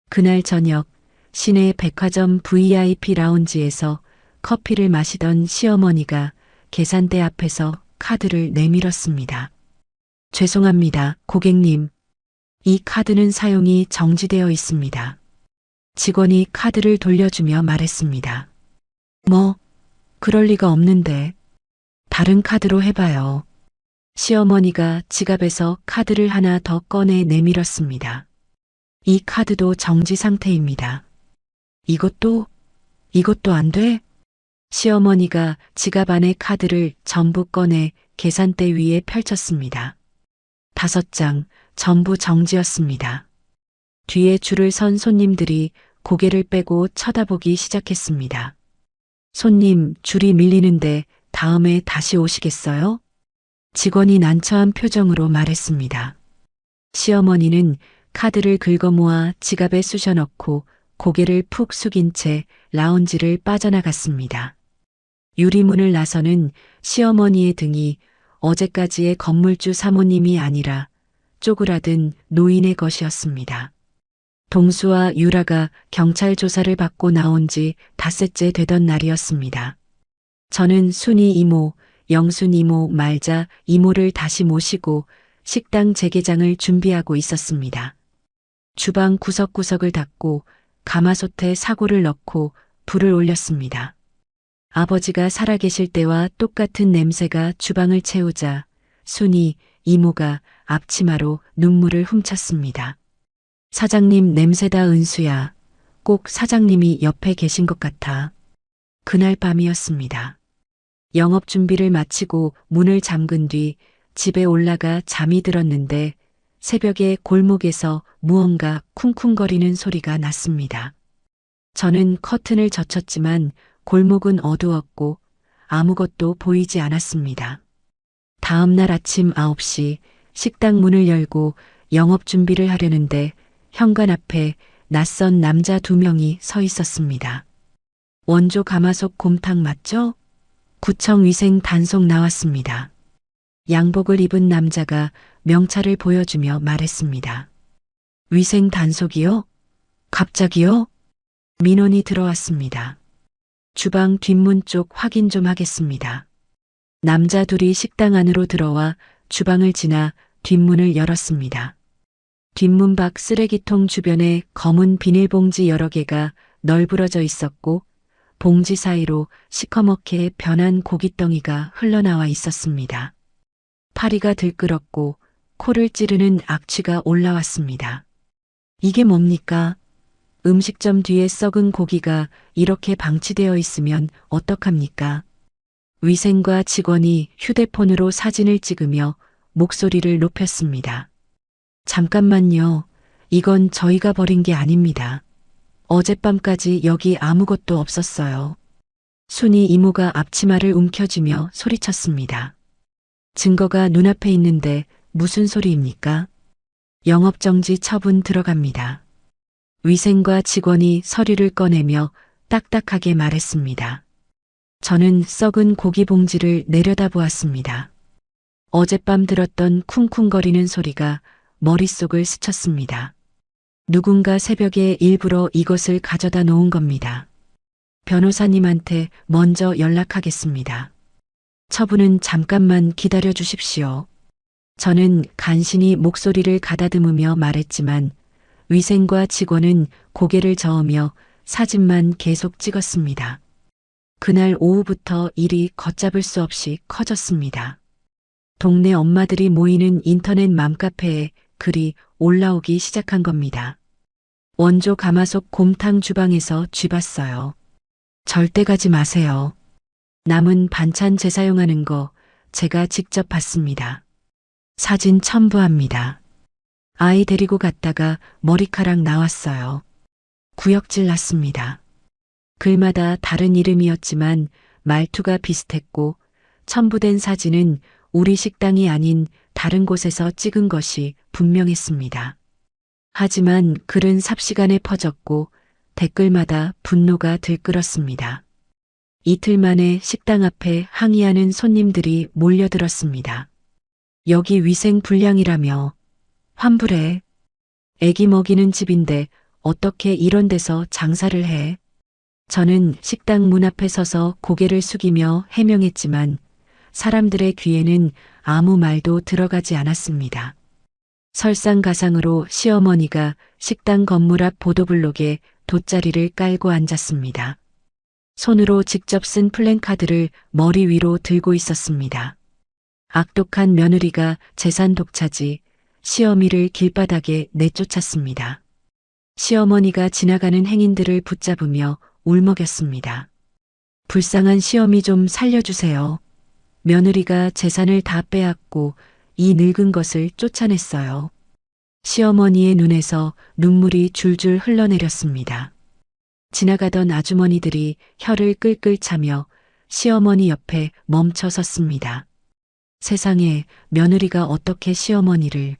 그날 저녁 시내 백화점 VIP 라운지에서 커피를 마시던 시어머니가 계산대 앞에서 카드를 내밀었습니다. 죄송합니다, 고객님. 이 카드는 사용이 정지되어 있습니다. 직원이 카드를 돌려주며 말했습니다. 뭐, 그럴 리가 없는데. 다른 카드로 해봐요. 시어머니가 지갑에서 카드를 하나 더 꺼내 내밀었습니다. 이 카드도 정지 상태입니다. 이것도 안 돼? 시어머니가 지갑 안의 카드를 전부 꺼내 계산대 위에 펼쳤습니다. 5장 전부 정지였습니다. 뒤에 줄을 선 손님들이 고개를 빼고 쳐다보기 시작했습니다. 손님, 줄이 밀리는데 다음에 다시 오시겠어요? 직원이 난처한 표정으로 말했습니다. 시어머니는 카드를 긁어모아 지갑에 쑤셔넣고 고개를 푹 숙인 채 라운지를 빠져나갔습니다. 유리문을 나서는 시어머니의 등이 어제까지의 건물주 사모님이 아니라 쪼그라든 노인의 것이었습니다. 동수와 유라가 경찰 조사를 받고 나온 지 닷새째 되던 날이었습니다. 저는 순이 이모, 영순 이모 말자 이모를 다시 모시고 식당 재개장을 준비하고 있었습니다. 주방 구석구석을 닦고 가마솥에 사골을 넣고 불을 올렸습니다. 아버지가 살아계실 때와 똑같은 냄새가 주방을 채우자 순이 이모가 앞치마로 눈물을 훔쳤습니다. 사장님 냄새다 은수야. 꼭 사장님이 옆에 계신 것 같아. 그날 밤이었습니다. 영업 준비를 마치고 문을 잠근 뒤 집에 올라가 잠이 들었는데 새벽에 골목에서 무언가 쿵쿵거리는 소리가 났습니다. 저는 커튼을 젖혔지만 골목은 어두웠고 아무것도 보이지 않았습니다. 다음 날 아침 9시 식당 문을 열고 영업 준비를 하려는데 현관 앞에 낯선 남자 2명이 서 있었습니다. 원조 가마솥 곰탕 맞죠? 구청 위생 단속 나왔습니다. 양복을 입은 남자가 명찰을 보여주며 말했습니다. 위생 단속이요? 갑자기요? 민원이 들어왔습니다. 주방 뒷문 쪽 확인 좀 하겠습니다. 남자 둘이 식당 안으로 들어와 주방을 지나 뒷문을 열었습니다. 뒷문 밖 쓰레기통 주변에 검은 비닐봉지 여러 개가 널브러져 있었고 봉지 사이로 시커멓게 변한 고깃덩이가 흘러나와 있었습니다. 파리가 들끓었고 코를 찌르는 악취가 올라왔습니다. 이게 뭡니까? 음식점 뒤에 썩은 고기가 이렇게 방치되어 있으면 어떡합니까? 위생과 직원이 휴대폰으로 사진을 찍으며 목소리를 높였습니다. 잠깐만요. 이건 저희가 버린 게 아닙니다. 어젯밤까지 여기 아무것도 없었어요. 순이 이모가 앞치마를 움켜쥐며 소리쳤습니다. 증거가 눈앞에 있는데 무슨 소리입니까? 영업정지 처분 들어갑니다. 위생과 직원이 서류를 꺼내며 딱딱하게 말했습니다. 저는 썩은 고기 봉지를 내려다보았습니다. 어젯밤 들었던 쿵쿵거리는 소리가 머릿속을 스쳤습니다. 누군가 새벽에 일부러 이것을 가져다 놓은 겁니다. 변호사님한테 먼저 연락하겠습니다. 처분은 잠깐만 기다려 주십시오. 저는 간신히 목소리를 가다듬으며 말했지만 위생과 직원은 고개를 저으며 사진만 계속 찍었습니다. 그날 오후부터 일이 걷잡을 수 없이 커졌습니다. 동네 엄마들이 모이는 인터넷 맘카페에 글이 올라오기 시작한 겁니다. 원조 가마솥 곰탕 주방에서 쥐봤어요. 절대 가지 마세요. 남은 반찬 재사용하는 거 제가 직접 봤습니다. 사진 첨부합니다. 아이 데리고 갔다가 머리카락 나왔어요. 구역질 났습니다. 글마다 다른 이름이었지만 말투가 비슷했고 첨부된 사진은 우리 식당이 아닌 다른 곳에서 찍은 것이 분명했습니다. 하지만 글은 삽시간에 퍼졌고 댓글마다 분노가 들끓었습니다. 이틀 만에 식당 앞에 항의하는 손님들이 몰려들었습니다. 여기 위생 불량이라며 환불해. 애기 먹이는 집인데 어떻게 이런 데서 장사를 해? 저는 식당 문 앞에 서서 고개를 숙이며 해명했지만 사람들의 귀에는 아무 말도 들어가지 않았습니다. 설상가상으로 시어머니가 식당 건물 앞 보도블록에 돗자리를 깔고 앉았습니다. 손으로 직접 쓴 플랜카드를 머리 위로 들고 있었습니다. 악독한 며느리가 재산 독차지, 시어미를 길바닥에 내쫓았습니다. 시어머니가 지나가는 행인들을 붙잡으며 울먹였습니다. 불쌍한 시어미 좀 살려주세요. 며느리가 재산을 다 빼앗고 이 늙은 것을 쫓아냈어요. 시어머니의 눈에서 눈물이 줄줄 흘러내렸습니다. 지나가던 아주머니들이 혀를 끌끌 차며 시어머니 옆에 멈춰 섰습니다. 세상에 며느리가 어떻게 시어머니를.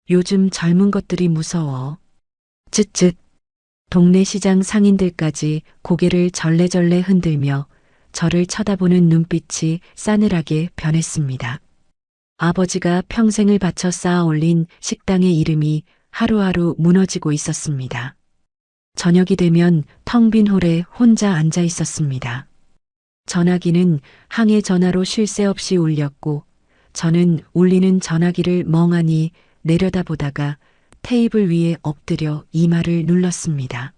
요즘 젊은 것들이 무서워. 쯧쯧. 동네 시장 상인들까지 고개를 절레절레 흔들며 저를 쳐다보는 눈빛이 싸늘하게 변했습니다. 아버지가 평생을 바쳐 쌓아 올린 식당의 이름이 하루하루 무너지고 있었습니다. 저녁이 되면 텅 빈 홀에 혼자 앉아 있었습니다. 전화기는 항해 전화로 쉴 새 없이 울렸고 저는 울리는 전화기를 멍하니 내려다보다가 테이블 위에 엎드려 이마를 눌렀습니다.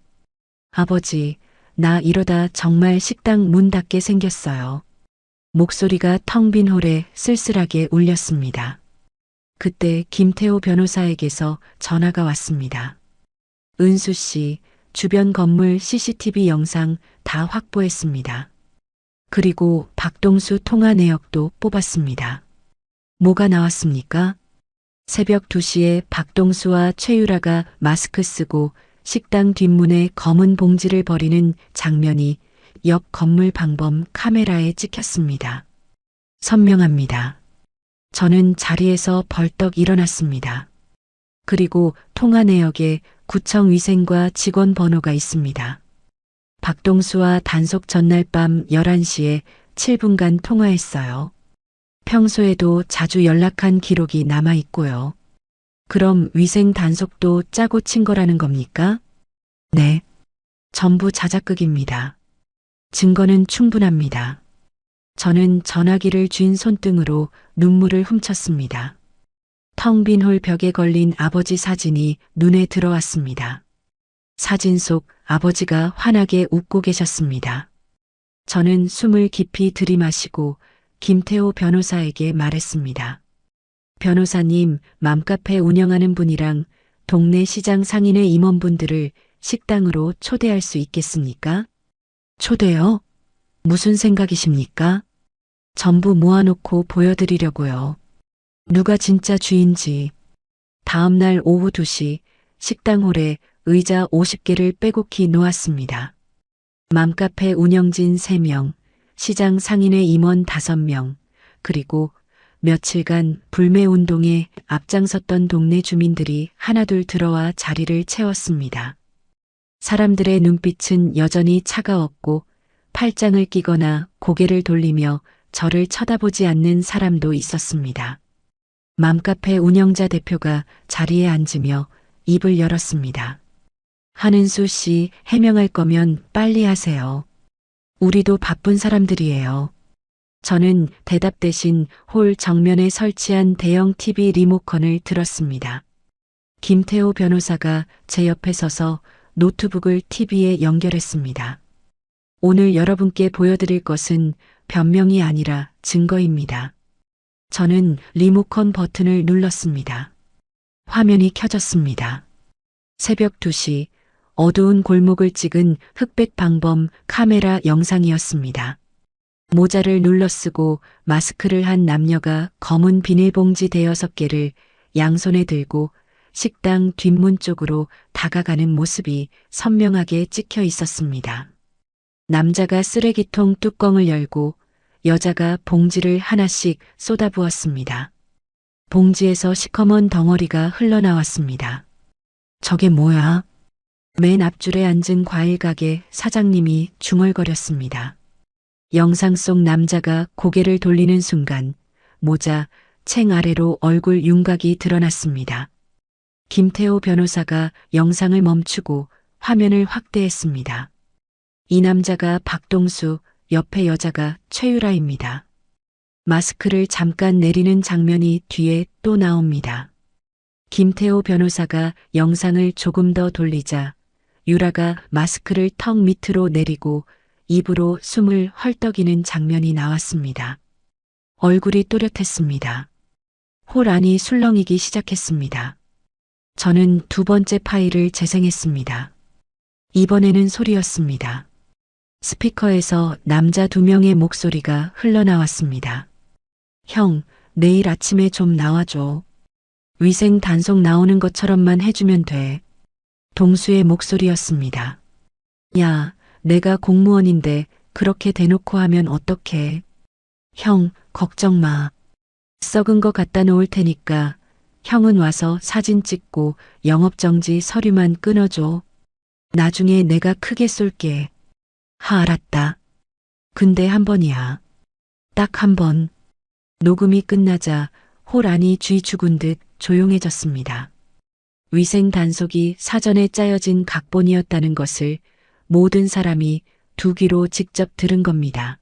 아버지, 나 이러다 정말 식당 문 닫게 생겼어요. 목소리가 텅 빈 홀에 쓸쓸하게 울렸습니다. 그때 김태호 변호사에게서 전화가 왔습니다. 은수 씨, 주변 건물 CCTV 영상 다 확보했습니다. 그리고 박동수 통화 내역도 뽑았습니다. 뭐가 나왔습니까? 새벽 2시에 박동수와 최유라가 마스크 쓰고 식당 뒷문에 검은 봉지를 버리는 장면이 옆 건물 방범 카메라에 찍혔습니다. 선명합니다. 저는 자리에서 벌떡 일어났습니다. 그리고 통화 내역에 구청 위생과 직원 번호가 있습니다. 박동수와 단속 전날 밤 11시에 7분간 통화했어요. 평소에도 자주 연락한 기록이 남아 있고요. 그럼 위생 단속도 짜고 친 거라는 겁니까? 네. 전부 자작극입니다. 증거는 충분합니다. 저는 전화기를 쥔 손등으로 눈물을 훔쳤습니다. 텅 빈 홀 벽에 걸린 아버지 사진이 눈에 들어왔습니다. 사진 속 아버지가 환하게 웃고 계셨습니다. 저는 숨을 깊이 들이마시고 김태호 변호사에게 말했습니다. 변호사님, 맘카페 운영하는 분이랑 동네 시장 상인의 임원분들을 식당으로 초대할 수 있겠습니까? 초대요? 무슨 생각이십니까? 전부 모아놓고 보여드리려고요. 누가 진짜 주인지. 다음 날 오후 2시 식당홀에 의자 50개를 빼곡히 놓았습니다. 맘카페 운영진 3명, 시장 상인의 임원 5명, 그리고 며칠간 불매운동에 앞장섰던 동네 주민들이 하나둘 들어와 자리를 채웠습니다. 사람들의 눈빛은 여전히 차가웠고 팔짱을 끼거나 고개를 돌리며 저를 쳐다보지 않는 사람도 있었습니다. 맘카페 운영자 대표가 자리에 앉으며 입을 열었습니다. 한은수 씨, 해명할 거면 빨리 하세요. 우리도 바쁜 사람들이에요. 저는 대답 대신 홀 정면에 설치한 대형 TV 리모컨을 들었습니다. 김태호 변호사가 제 옆에 서서 노트북을 TV에 연결했습니다. 오늘 여러분께 보여드릴 것은 변명이 아니라 증거입니다. 저는 리모컨 버튼을 눌렀습니다. 화면이 켜졌습니다. 새벽 2시 어두운 골목을 찍은 흑백 방범 카메라 영상이었습니다. 모자를 눌러쓰고 마스크를 한 남녀가 검은 비닐봉지 대여섯 개를 양손에 들고 식당 뒷문 쪽으로 다가가는 모습이 선명하게 찍혀 있었습니다. 남자가 쓰레기통 뚜껑을 열고 여자가 봉지를 하나씩 쏟아부었습니다. 봉지에서 시커먼 덩어리가 흘러나왔습니다. 저게 뭐야? 맨 앞줄에 앉은 과일 가게 사장님이 중얼거렸습니다. 영상 속 남자가 고개를 돌리는 순간 모자, 챙 아래로 얼굴 윤곽이 드러났습니다. 김태호 변호사가 영상을 멈추고 화면을 확대했습니다. 이 남자가 박동수, 옆에 여자가 최유라입니다. 마스크를 잠깐 내리는 장면이 뒤에 또 나옵니다. 김태호 변호사가 영상을 조금 더 돌리자 유라가 마스크를 턱 밑으로 내리고 입으로 숨을 헐떡이는 장면이 나왔습니다. 얼굴이 또렷했습니다. 홀 안이 술렁이기 시작했습니다. 저는 두 번째 파일을 재생했습니다. 이번에는 소리였습니다. 스피커에서 남자 두 명의 목소리가 흘러나왔습니다. 형, 내일 아침에 좀 나와줘. 위생 단속 나오는 것처럼만 해주면 돼. 동수의 목소리였습니다. 야, 내가 공무원인데 그렇게 대놓고 하면 어떡해. 형, 걱정 마. 썩은 거 갖다 놓을 테니까 형은 와서 사진 찍고 영업정지 서류만 끊어줘. 나중에 내가 크게 쏠게. 알았다. 근데 한 번이야. 딱 한 번. 녹음이 끝나자 홀 안이 쥐 죽은 듯 조용해졌습니다. 위생 단속이 사전에 짜여진 각본이었다는 것을 모든 사람이 두 귀로 직접 들은 겁니다.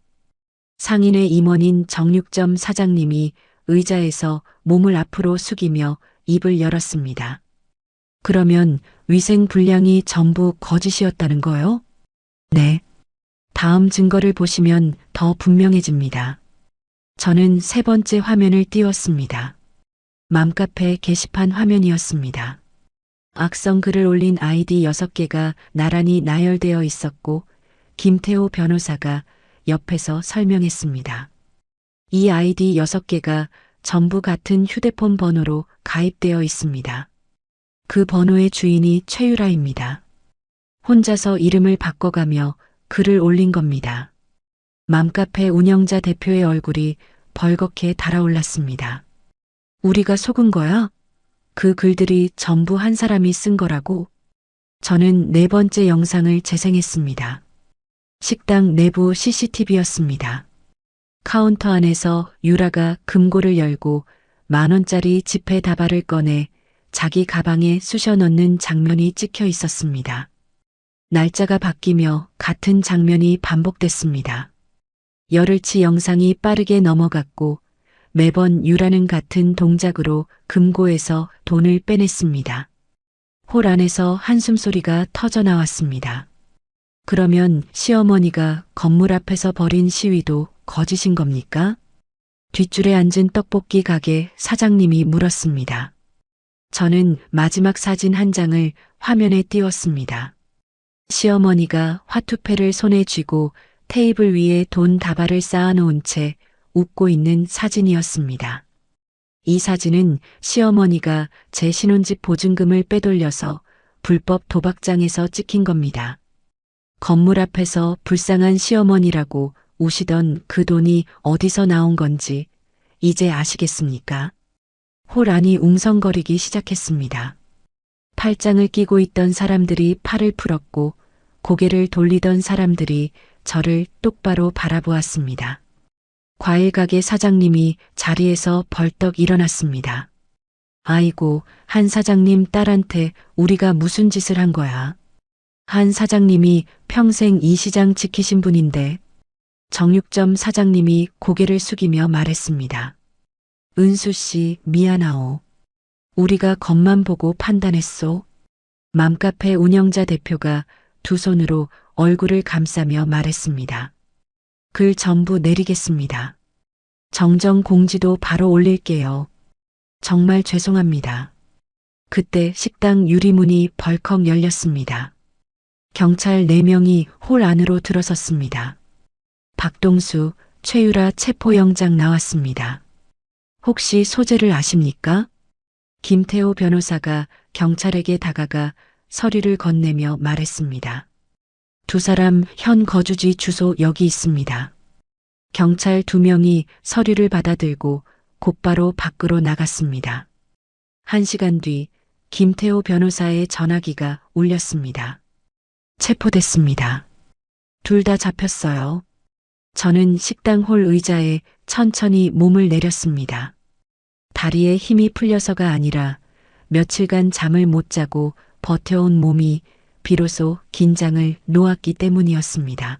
상인의 임원인 정육점 사장님이 의자에서 몸을 앞으로 숙이며 입을 열었습니다. 그러면 위생 불량이 전부 거짓이었다는 거요? 네. 다음 증거를 보시면 더 분명해집니다. 저는 세 번째 화면을 띄웠습니다. 맘카페 게시판 화면이었습니다. 악성 글을 올린 아이디 6개가 나란히 나열되어 있었고 김태호 변호사가 옆에서 설명했습니다. 이 아이디 6개가 전부 같은 휴대폰 번호로 가입되어 있습니다. 그 번호의 주인이 최유라입니다. 혼자서 이름을 바꿔가며 글을 올린 겁니다. 맘카페 운영자 대표의 얼굴이 벌겋게 달아올랐습니다. 우리가 속은 거야? 그 글들이 전부 한 사람이 쓴 거라고? 저는 네 번째 영상을 재생했습니다. 식당 내부 CCTV였습니다. 카운터 안에서 유라가 금고를 열고 10,000원짜리 지폐 다발을 꺼내 자기 가방에 쑤셔 넣는 장면이 찍혀 있었습니다. 날짜가 바뀌며 같은 장면이 반복됐습니다. 열흘치 영상이 빠르게 넘어갔고 매번 유라는 같은 동작으로 금고에서 돈을 빼냈습니다. 홀 안에서 한숨소리가 터져 나왔습니다. 그러면 시어머니가 건물 앞에서 벌인 시위도 거짓인 겁니까? 뒷줄에 앉은 떡볶이 가게 사장님이 물었습니다. 저는 마지막 사진 한 장을 화면에 띄웠습니다. 시어머니가 화투패를 손에 쥐고 테이블 위에 돈 다발을 쌓아놓은 채 웃고 있는 사진이었습니다. 이 사진은 시어머니가 제 신혼집 보증금을 빼돌려서 불법 도박장에서 찍힌 겁니다. 건물 앞에서 불쌍한 시어머니라고 우시던 그 돈이 어디서 나온 건지 이제 아시겠습니까? 홀 안이 웅성거리기 시작했습니다. 팔짱을 끼고 있던 사람들이 팔을 풀었고 고개를 돌리던 사람들이 저를 똑바로 바라보았습니다. 과일 가게 사장님이 자리에서 벌떡 일어났습니다. 아이고, 한 사장님 딸한테 우리가 무슨 짓을 한 거야. 한 사장님이 평생 이 시장 지키신 분인데. 정육점 사장님이 고개를 숙이며 말했습니다. 은수 씨, 미안하오. 우리가 겉만 보고 판단했소. 맘카페 운영자 대표가 두 손으로 얼굴을 감싸며 말했습니다. 글 전부 내리겠습니다. 정정 공지도 바로 올릴게요. 정말 죄송합니다. 그때 식당 유리문이 벌컥 열렸습니다. 경찰 4명이 홀 안으로 들어섰습니다. 박동수, 최유라 체포영장 나왔습니다. 혹시 소재를 아십니까? 김태호 변호사가 경찰에게 다가가 서류를 건네며 말했습니다. 두 사람 현 거주지 주소 여기 있습니다. 경찰 2명이 서류를 받아들고 곧바로 밖으로 나갔습니다. 1시간 뒤 김태호 변호사의 전화기가 울렸습니다. 체포됐습니다. 둘 다 잡혔어요. 저는 식당 홀 의자에 천천히 몸을 내렸습니다. 다리에 힘이 풀려서가 아니라 며칠간 잠을 못 자고 버텨온 몸이 비로소 긴장을 놓았기 때문이었습니다.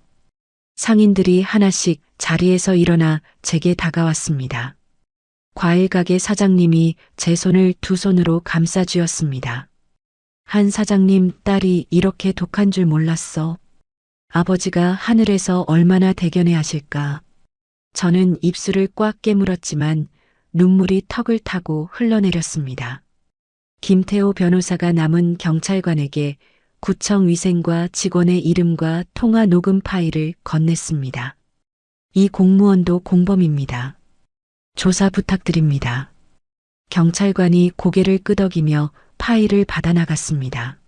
상인들이 하나씩 자리에서 일어나 제게 다가왔습니다. 과일 가게 사장님이 제 손을 두 손으로 감싸 쥐었습니다. 한 사장님 딸이 이렇게 독한 줄 몰랐어. 아버지가 하늘에서 얼마나 대견해 하실까. 저는 입술을 꽉 깨물었지만 눈물이 턱을 타고 흘러내렸습니다. 김태호 변호사가 남은 경찰관에게 구청 위생과 직원의 이름과 통화 녹음 파일을 건넸습니다. 이 공무원도 공범입니다. 조사 부탁드립니다. 경찰관이 고개를 끄덕이며 파일을 받아 나갔습니다.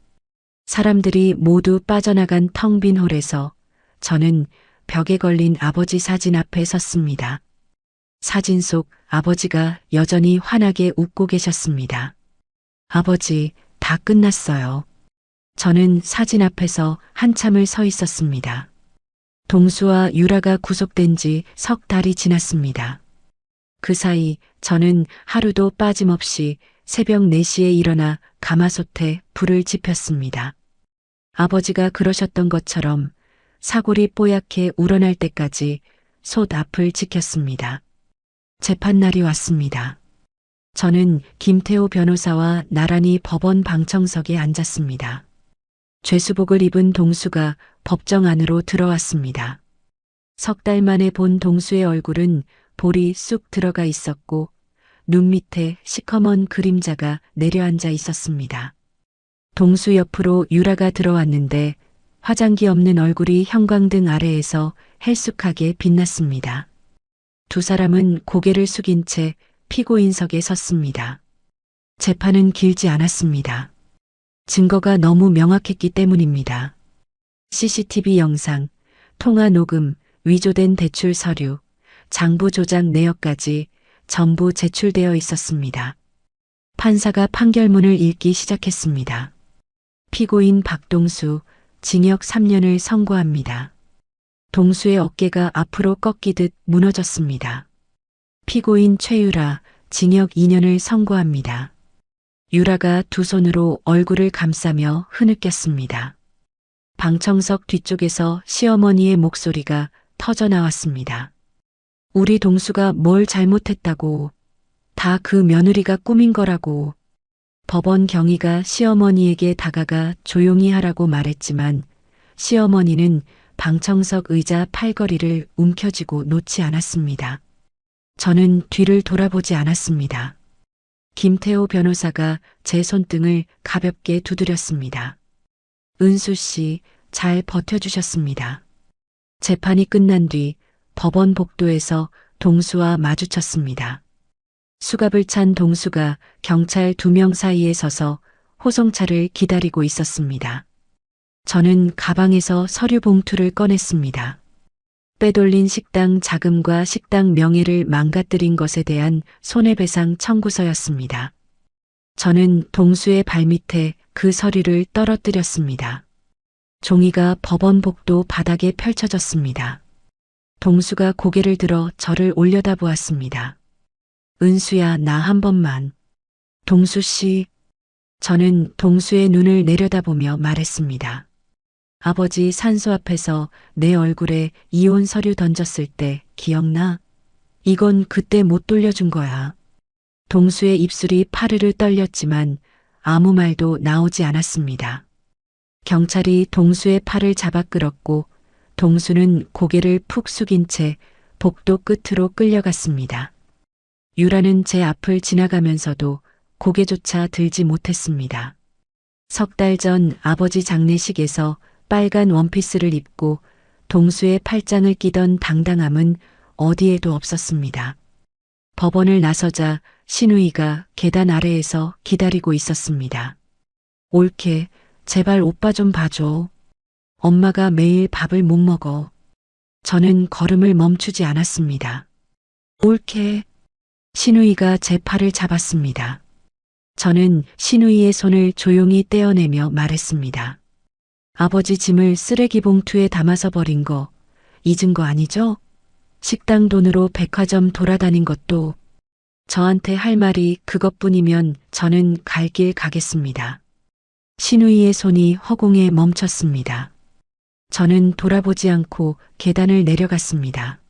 사람들이 모두 빠져나간 텅 빈 홀에서 저는 벽에 걸린 아버지 사진 앞에 섰습니다. 사진 속 아버지가 여전히 환하게 웃고 계셨습니다. 아버지, 다 끝났어요. 저는 사진 앞에서 한참을 서 있었습니다. 동수와 유라가 구속된 지 석 달이 지났습니다. 그 사이 저는 하루도 빠짐없이 새벽 4시에 일어나 가마솥에 불을 지폈습니다. 아버지가 그러셨던 것처럼 사골이 뽀얗게 우러날 때까지 솥 앞을 지켰습니다. 재판날이 왔습니다. 저는 김태호 변호사와 나란히 법원 방청석에 앉았습니다. 죄수복을 입은 동수가 법정 안으로 들어왔습니다. 석 달 만에 본 동수의 얼굴은 볼이 쑥 들어가 있었고 눈 밑에 시커먼 그림자가 내려앉아 있었습니다. 동수 옆으로 유라가 들어왔는데 화장기 없는 얼굴이 형광등 아래에서 헬쑥하게 빛났습니다. 두 사람은 고개를 숙인 채 피고인석에 섰습니다. 재판은 길지 않았습니다. 증거가 너무 명확했기 때문입니다. CCTV 영상, 통화 녹음, 위조된 대출 서류, 장부 조작 내역까지 전부 제출되어 있었습니다. 판사가 판결문을 읽기 시작했습니다. 피고인 박동수, 징역 3년을 선고합니다. 동수의 어깨가 앞으로 꺾이듯 무너졌습니다. 피고인 최유라, 징역 2년을 선고합니다. 유라가 두 손으로 얼굴을 감싸며 흐느꼈습니다. 방청석 뒤쪽에서 시어머니의 목소리가 터져 나왔습니다. 우리 동수가 뭘 잘못했다고. 다 그 며느리가 꾸민 거라고. 법원 경위가 시어머니에게 다가가 조용히 하라고 말했지만 시어머니는 방청석 의자 팔걸이를 움켜쥐고 놓지 않았습니다. 저는 뒤를 돌아보지 않았습니다. 김태호 변호사가 제 손등을 가볍게 두드렸습니다. 은수 씨, 잘 버텨주셨습니다. 재판이 끝난 뒤 법원 복도에서 동수와 마주쳤습니다. 수갑을 찬 동수가 경찰 2명 사이에 서서 호송차를 기다리고 있었습니다. 저는 가방에서 서류 봉투를 꺼냈습니다. 빼돌린 식당 자금과 식당 명예를 망가뜨린 것에 대한 손해배상 청구서였습니다. 저는 동수의 발밑에 그 서류를 떨어뜨렸습니다. 종이가 법원 복도 바닥에 펼쳐졌습니다. 동수가 고개를 들어 저를 올려다보았습니다. 은수야, 나 한 번만. 동수 씨. 저는 동수의 눈을 내려다보며 말했습니다. 아버지 산소 앞에서 내 얼굴에 이혼 서류 던졌을 때 기억나? 이건 그때 못 돌려준 거야. 동수의 입술이 파르르 떨렸지만 아무 말도 나오지 않았습니다. 경찰이 동수의 팔을 잡아 끌었고 동수는 고개를 푹 숙인 채 복도 끝으로 끌려갔습니다. 유라는 제 앞을 지나가면서도 고개조차 들지 못했습니다. 석 달 전 아버지 장례식에서 빨간 원피스를 입고 동수의 팔짱을 끼던 당당함은 어디에도 없었습니다. 법원을 나서자 신우이가 계단 아래에서 기다리고 있었습니다. 올케, 제발 오빠 좀 봐줘. 엄마가 매일 밥을 못 먹어. 저는 걸음을 멈추지 않았습니다. 올케. 신우이가 제 팔을 잡았습니다. 저는 신우이의 손을 조용히 떼어내며 말했습니다. 아버지 짐을 쓰레기 봉투에 담아서 버린 거 잊은 거 아니죠? 식당 돈으로 백화점 돌아다닌 것도 저한테 할 말이 그것뿐이면 저는 갈 길 가겠습니다. 신우이의 손이 허공에 멈췄습니다. 저는 돌아보지 않고 계단을 내려갔습니다.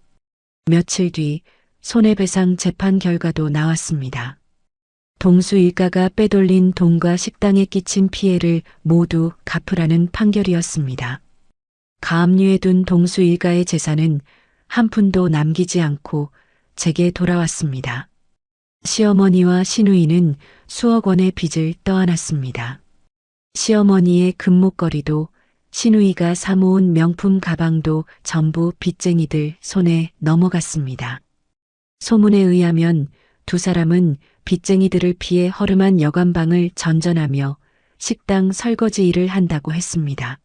며칠 뒤 손해배상 재판 결과도 나왔습니다. 동수 일가가 빼돌린 돈과 식당에 끼친 피해를 모두 갚으라는 판결이었습니다. 가압류에 둔 동수 일가의 재산은 한 푼도 남기지 않고 제게 돌아왔습니다. 시어머니와 시누이는 수억 원의 빚을 떠안았습니다. 시어머니의 금목걸이도 시누이가 사모은 명품 가방도 전부 빚쟁이들 손에 넘어갔습니다. 소문에 의하면 두 사람은 빚쟁이들을 피해 허름한 여관방을 전전하며 식당 설거지 일을 한다고 했습니다.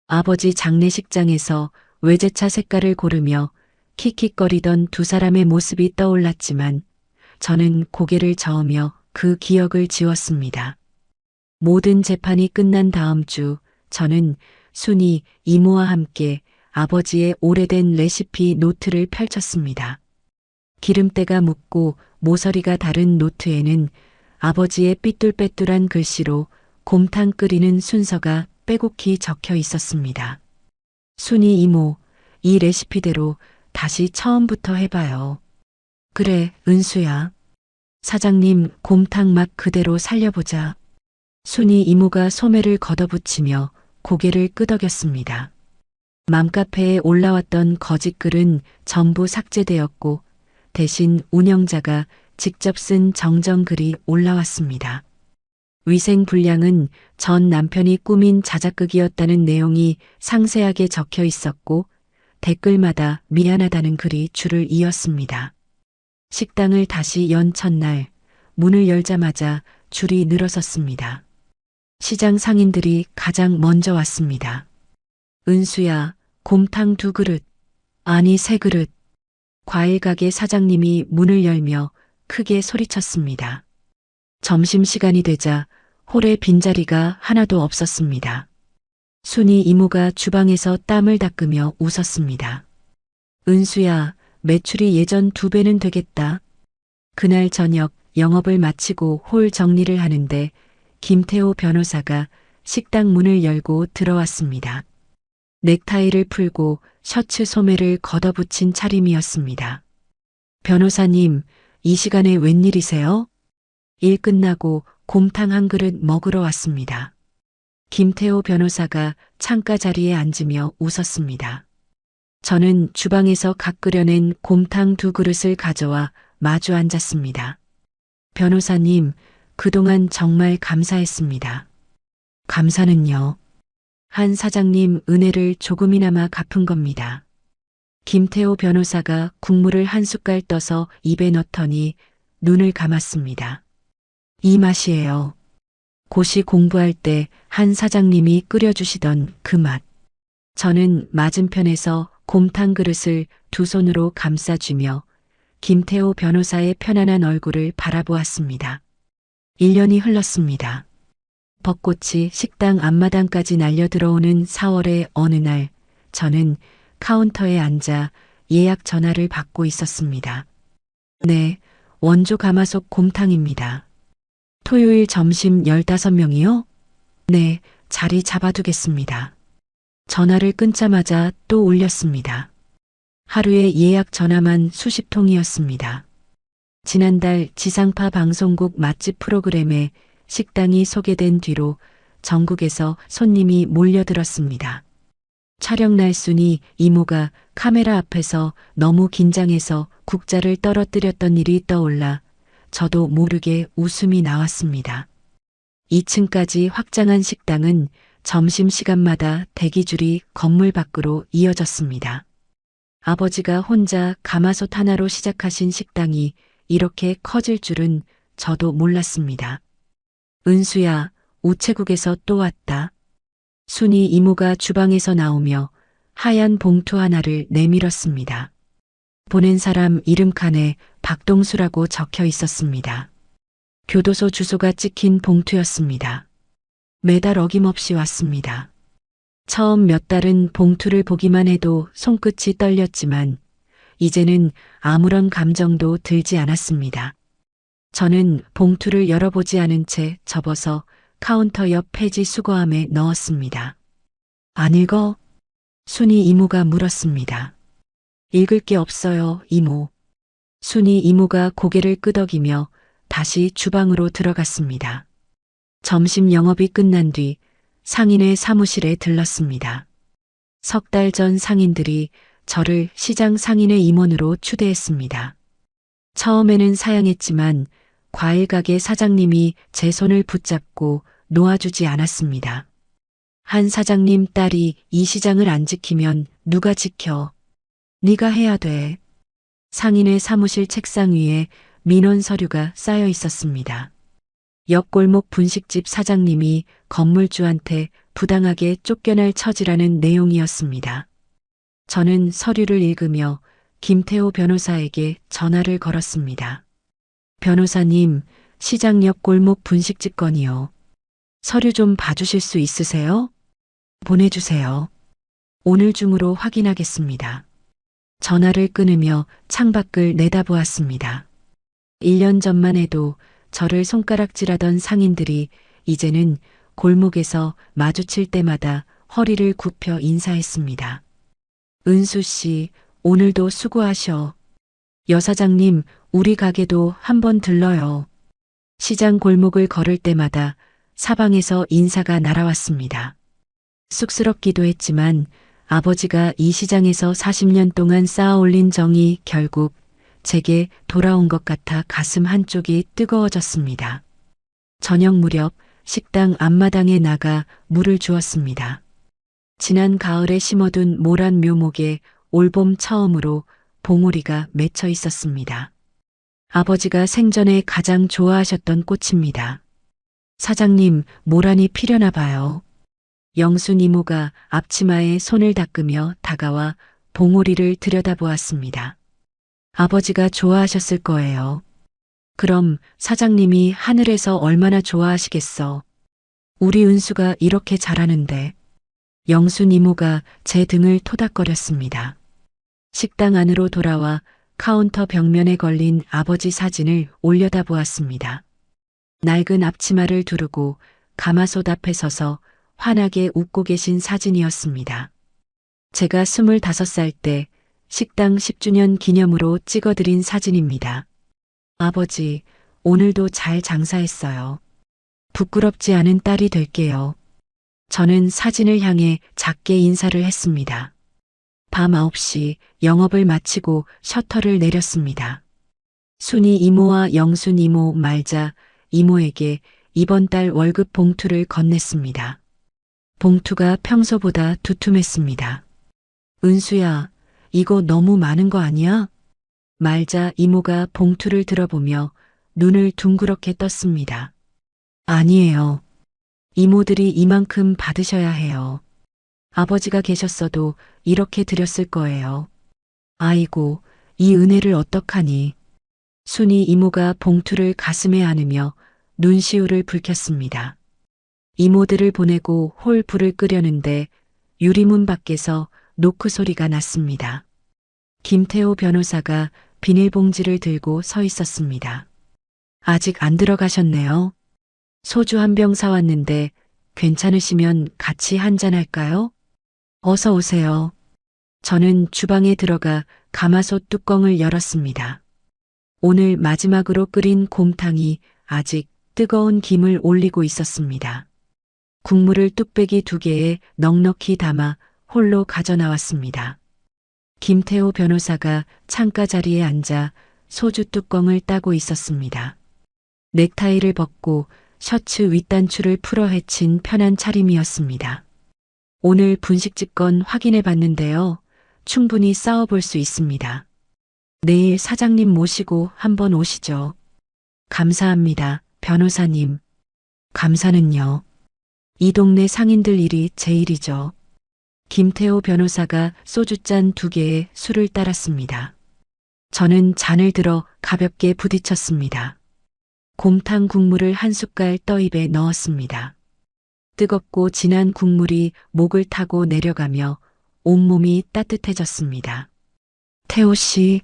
아버지 장례식장에서 외제차 색깔을 고르며 킥킥거리던 두 사람의 모습이 떠올랐지만 저는 고개를 저으며 그 기억을 지웠습니다. 모든 재판이 끝난 다음 주 저는 순이 이모와 함께 아버지의 오래된 레시피 노트를 펼쳤습니다. 기름때가 묻고 모서리가 다른 노트에는 아버지의 삐뚤빼뚤한 글씨로 곰탕 끓이는 순서가 빼곡히 적혀 있었습니다. 순이 이모, 이 레시피대로 다시 처음부터 해봐요. 그래, 은수야. 사장님, 곰탕 맛 그대로 살려보자. 순이 이모가 소매를 걷어붙이며 고개를 끄덕였습니다. 맘카페에 올라왔던 거짓글은 전부 삭제되었고 대신 운영자가 직접 쓴 정정글이 올라왔습니다. 위생불량은 전 남편이 꾸민 자작극이었다는 내용이 상세하게 적혀 있었고 댓글마다 미안하다는 글이 줄을 이었습니다. 식당을 다시 연 첫날 문을 열자마자 줄이 늘어섰습니다. 시장 상인들이 가장 먼저 왔습니다. 은수야, 곰탕 2그릇, 아니 3그릇. 과일가게 사장님이 문을 열며 크게 소리쳤습니다. 점심시간이 되자 홀에 빈자리가 하나도 없었습니다. 순이 이모가 주방에서 땀을 닦으며 웃었습니다. 은수야, 매출이 예전 2배는 되겠다. 그날 저녁 영업을 마치고 홀 정리를 하는데 김태호 변호사가 식당 문을 열고 들어왔습니다. 넥타이를 풀고 셔츠 소매를 걷어붙인 차림이었습니다. 변호사님, 이 시간에 웬일이세요? 일 끝나고 곰탕 한 그릇 먹으러 왔습니다. 김태호 변호사가 창가 자리에 앉으며 웃었습니다. 저는 주방에서 각 끓여낸 곰탕 2그릇을 가져와 마주 앉았습니다. 변호사님, 그동안 정말 감사했습니다. 감사는요? 한 사장님 은혜를 조금이나마 갚은 겁니다. 김태호 변호사가 국물을 한 숟갈 떠서 입에 넣더니 눈을 감았습니다. 이 맛이에요. 고시 공부할 때 한 사장님이 끓여주시던 그 맛. 저는 맞은편에서 곰탕 그릇을 두 손으로 감싸주며 김태호 변호사의 편안한 얼굴을 바라보았습니다. 1년이 흘렀습니다. 벚꽃이 식당 앞마당까지 날려 들어오는 4월의 어느 날 저는 카운터에 앉아 예약 전화를 받고 있었습니다. 네, 원조 가마솥 곰탕입니다. 토요일 점심 15명이요? 네, 자리 잡아두겠습니다. 전화를 끊자마자 또 울렸습니다. 하루에 예약 전화만 수십 통이었습니다. 지난달 지상파 방송국 맛집 프로그램에 식당이 소개된 뒤로 전국에서 손님이 몰려들었습니다. 촬영 날순이 이모가 카메라 앞에서 너무 긴장해서 국자를 떨어뜨렸던 일이 떠올라 저도 모르게 웃음이 나왔습니다. 2층까지 확장한 식당은 점심시간마다 대기줄이 건물 밖으로 이어졌습니다. 아버지가 혼자 가마솥 하나로 시작하신 식당이 이렇게 커질 줄은 저도 몰랐습니다. 은수야, 우체국에서 또 왔다. 순이 이모가 주방에서 나오며 하얀 봉투 하나를 내밀었습니다. 보낸 사람 이름칸에 박동수라고 적혀 있었습니다. 교도소 주소가 찍힌 봉투였습니다. 매달 어김없이 왔습니다. 처음 몇 달은 봉투를 보기만 해도 손끝이 떨렸지만 이제는 아무런 감정도 들지 않았습니다. 저는 봉투를 열어보지 않은 채 접어서 카운터 옆 폐지 수거함에 넣었습니다. 안 읽어? 순이 이모가 물었습니다. 읽을 게 없어요, 이모. 순이 이모가 고개를 끄덕이며 다시 주방으로 들어갔습니다. 점심 영업이 끝난 뒤 상인의 사무실에 들렀습니다. 석 달 전 상인들이 저를 시장 상인의 임원으로 추대했습니다. 처음에는 사양했지만 과일 가게 사장님이 제 손을 붙잡고 놓아주지 않았습니다. 한 사장님 딸이 이 시장을 안 지키면 누가 지켜? 네가 해야 돼. 상인의 사무실 책상 위에 민원 서류가 쌓여 있었습니다. 옆골목 분식집 사장님이 건물주한테 부당하게 쫓겨날 처지라는 내용이었습니다. 저는 서류를 읽으며 김태호 변호사에게 전화를 걸었습니다. 변호사님, 시장 옆 골목 분식집 건이요. 서류 좀 봐주실 수 있으세요? 보내주세요. 오늘 중으로 확인하겠습니다. 전화를 끊으며 창밖을 내다보았습니다. 1년 전만 해도 저를 손가락질하던 상인들이 이제는 골목에서 마주칠 때마다 허리를 굽혀 인사했습니다. 은수 씨, 오늘도 수고하셔. 여사장님, 우리 가게도 한번 들러요. 시장 골목을 걸을 때마다 사방에서 인사가 날아왔습니다. 쑥스럽기도 했지만 아버지가 이 시장에서 40년 동안 쌓아올린 정이 결국 제게 돌아온 것 같아 가슴 한쪽이 뜨거워졌습니다. 저녁 무렵 식당 앞마당에 나가 물을 주었습니다. 지난 가을에 심어둔 모란 묘목에 올봄 처음으로 봉오리가 맺혀 있었습니다. 아버지가 생전에 가장 좋아하셨던 꽃입니다. 사장님, 모란이 피려나 봐요. 영순 이모가 앞치마에 손을 닦으며 다가와 봉오리를 들여다보았습니다. 아버지가 좋아하셨을 거예요. 그럼 사장님이 하늘에서 얼마나 좋아하시겠어. 우리 은수가 이렇게 잘하는데. 영순 이모가 제 등을 토닥거렸습니다. 식당 안으로 돌아와 카운터 벽면에 걸린 아버지 사진을 올려다보았습니다. 낡은 앞치마를 두르고 가마솥 앞에 서서 환하게 웃고 계신 사진이었습니다. 제가 25살 때 식당 10주년 기념으로 찍어드린 사진입니다. 아버지, 오늘도 잘 장사했어요. 부끄럽지 않은 딸이 될게요. 저는 사진을 향해 작게 인사를 했습니다. 밤 9시 영업을 마치고 셔터를 내렸습니다. 순이 이모와 영순 이모 말자 이모에게 이번 달 월급 봉투를 건넸습니다. 봉투가 평소보다 두툼했습니다. 은수야, 이거 너무 많은 거 아니야? 말자 이모가 봉투를 들어보며 눈을 둥그렇게 떴습니다. 아니에요. 이모들이 이만큼 받으셔야 해요. 아버지가 계셨어도 이렇게 드렸을 거예요. 아이고, 이 은혜를 어떡하니. 순이 이모가 봉투를 가슴에 안으며 눈시울을 붉혔습니다. 이모들을 보내고 홀 불을 끄려는데 유리문 밖에서 노크 소리가 났습니다. 김태호 변호사가 비닐봉지를 들고 서 있었습니다. 아직 안 들어가셨네요. 소주 한 병 사왔는데 괜찮으시면 같이 한잔할까요? 어서 오세요. 저는 주방에 들어가 가마솥 뚜껑을 열었습니다. 오늘 마지막으로 끓인 곰탕이 아직 뜨거운 김을 올리고 있었습니다. 국물을 뚝배기 2개에 넉넉히 담아 홀로 가져나왔습니다. 김태호 변호사가 창가 자리에 앉아 소주 뚜껑을 따고 있었습니다. 넥타이를 벗고 셔츠 윗단추를 풀어 헤친 편한 차림이었습니다. 오늘 분식집 건 확인해 봤는데요. 충분히 싸워볼 수 있습니다. 내일 사장님 모시고 한번 오시죠. 감사합니다, 변호사님. 감사는요. 이 동네 상인들 일이 제 일이죠. 김태호 변호사가 소주잔 2개에 술을 따랐습니다. 저는 잔을 들어 가볍게 부딪혔습니다. 곰탕 국물을 한 숟갈 떠입에 넣었습니다. 뜨겁고 진한 국물이 목을 타고 내려가며 온몸이 따뜻해졌습니다. 태호 씨,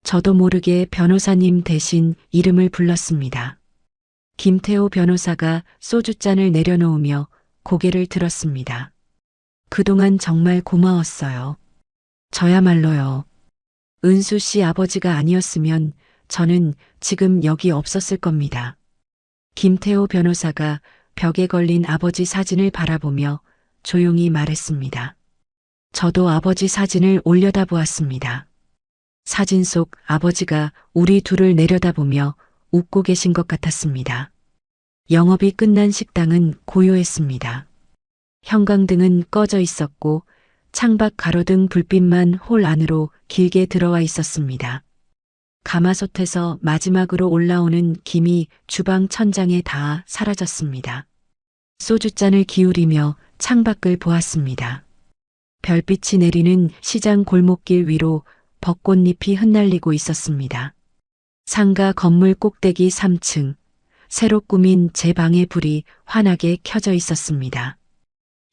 저도 모르게 변호사님 대신 이름을 불렀습니다. 김태호 변호사가 소주잔을 내려놓으며 고개를 들었습니다. 그동안 정말 고마웠어요. 저야말로요. 은수 씨 아버지가 아니었으면 저는 지금 여기 없었을 겁니다. 김태호 변호사가 벽에 걸린 아버지 사진을 바라보며 조용히 말했습니다. 저도 아버지 사진을 올려다보았습니다. 사진 속 아버지가 우리 둘을 내려다보며 웃고 계신 것 같았습니다. 영업이 끝난 식당은 고요했습니다. 형광등은 꺼져 있었고 창밖 가로등 불빛만 홀 안으로 길게 들어와 있었습니다. 가마솥에서 마지막으로 올라오는 김이 주방 천장에 닿아 사라졌습니다. 소주잔을 기울이며 창밖을 보았습니다. 별빛이 내리는 시장 골목길 위로 벚꽃잎이 흩날리고 있었습니다. 상가 건물 꼭대기 3층, 새로 꾸민 제 방의 불이 환하게 켜져 있었습니다.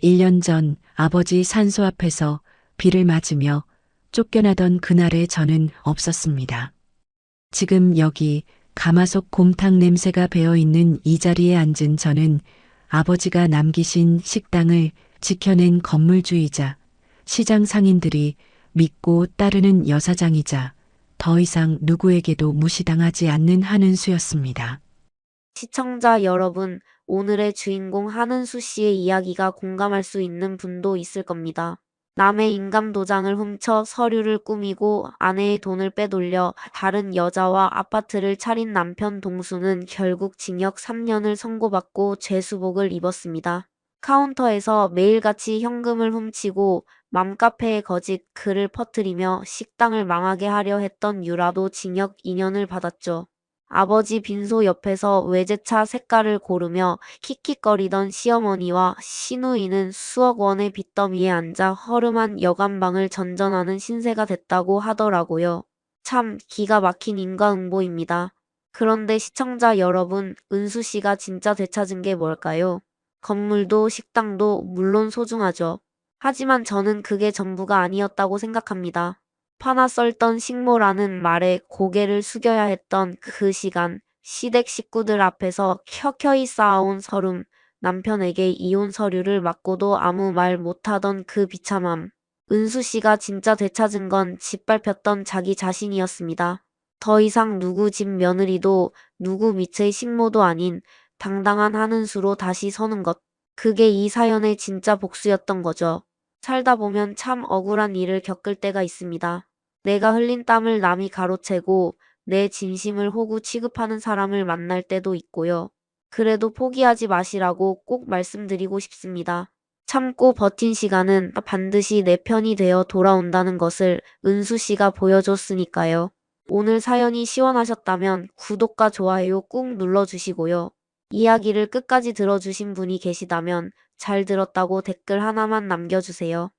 1년 전 아버지 산소 앞에서 비를 맞으며 쫓겨나던 그날의 저는 없었습니다. 지금 여기 가마솥 곰탕 냄새가 배어있는 이 자리에 앉은 저는 아버지가 남기신 식당을 지켜낸 건물주이자 시장 상인들이 믿고 따르는 여사장이자 더 이상 누구에게도 무시당하지 않는 한은수였습니다. 시청자 여러분, 오늘의 주인공 한은수 씨의 이야기가 공감할 수 있는 분도 있을 겁니다. 남의 인감 도장을 훔쳐 서류를 꾸미고 아내의 돈을 빼돌려 다른 여자와 아파트를 차린 남편 동수는 결국 징역 3년을 선고받고 죄수복을 입었습니다. 카운터에서 매일같이 현금을 훔치고 맘카페에 거짓 글을 퍼뜨리며 식당을 망하게 하려 했던 유라도 징역 2년을 받았죠. 아버지 빈소 옆에서 외제차 색깔을 고르며 킥킥거리던 시어머니와 시누이는 수억 원의 빚더미에 앉아 허름한 여관방을 전전하는 신세가 됐다고 하더라고요. 참 기가 막힌 인과응보입니다. 그런데 시청자 여러분, 은수 씨가 진짜 되찾은 게 뭘까요? 건물도 식당도 물론 소중하죠. 하지만 저는 그게 전부가 아니었다고 생각합니다. 파나 썰던 식모라는 말에 고개를 숙여야 했던 그 시간, 시댁 식구들 앞에서 켜켜이 쌓아온 서름, 남편에게 이혼 서류를 맞고도 아무 말 못하던 그 비참함. 은수 씨가 진짜 되찾은 건 짓밟혔던 자기 자신이었습니다. 더 이상 누구 집 며느리도 누구 밑의 식모도 아닌 당당한 한은수로 다시 서는 것. 그게 이 사연의 진짜 복수였던 거죠. 살다 보면 참 억울한 일을 겪을 때가 있습니다. 내가 흘린 땀을 남이 가로채고 내 진심을 호구 취급하는 사람을 만날 때도 있고요. 그래도 포기하지 마시라고 꼭 말씀드리고 싶습니다. 참고 버틴 시간은 반드시 내 편이 되어 돌아온다는 것을 은수 씨가 보여줬으니까요. 오늘 사연이 시원하셨다면 구독과 좋아요 꾹 눌러주시고요. 이야기를 끝까지 들어주신 분이 계시다면 잘 들었다고 댓글 하나만 남겨주세요.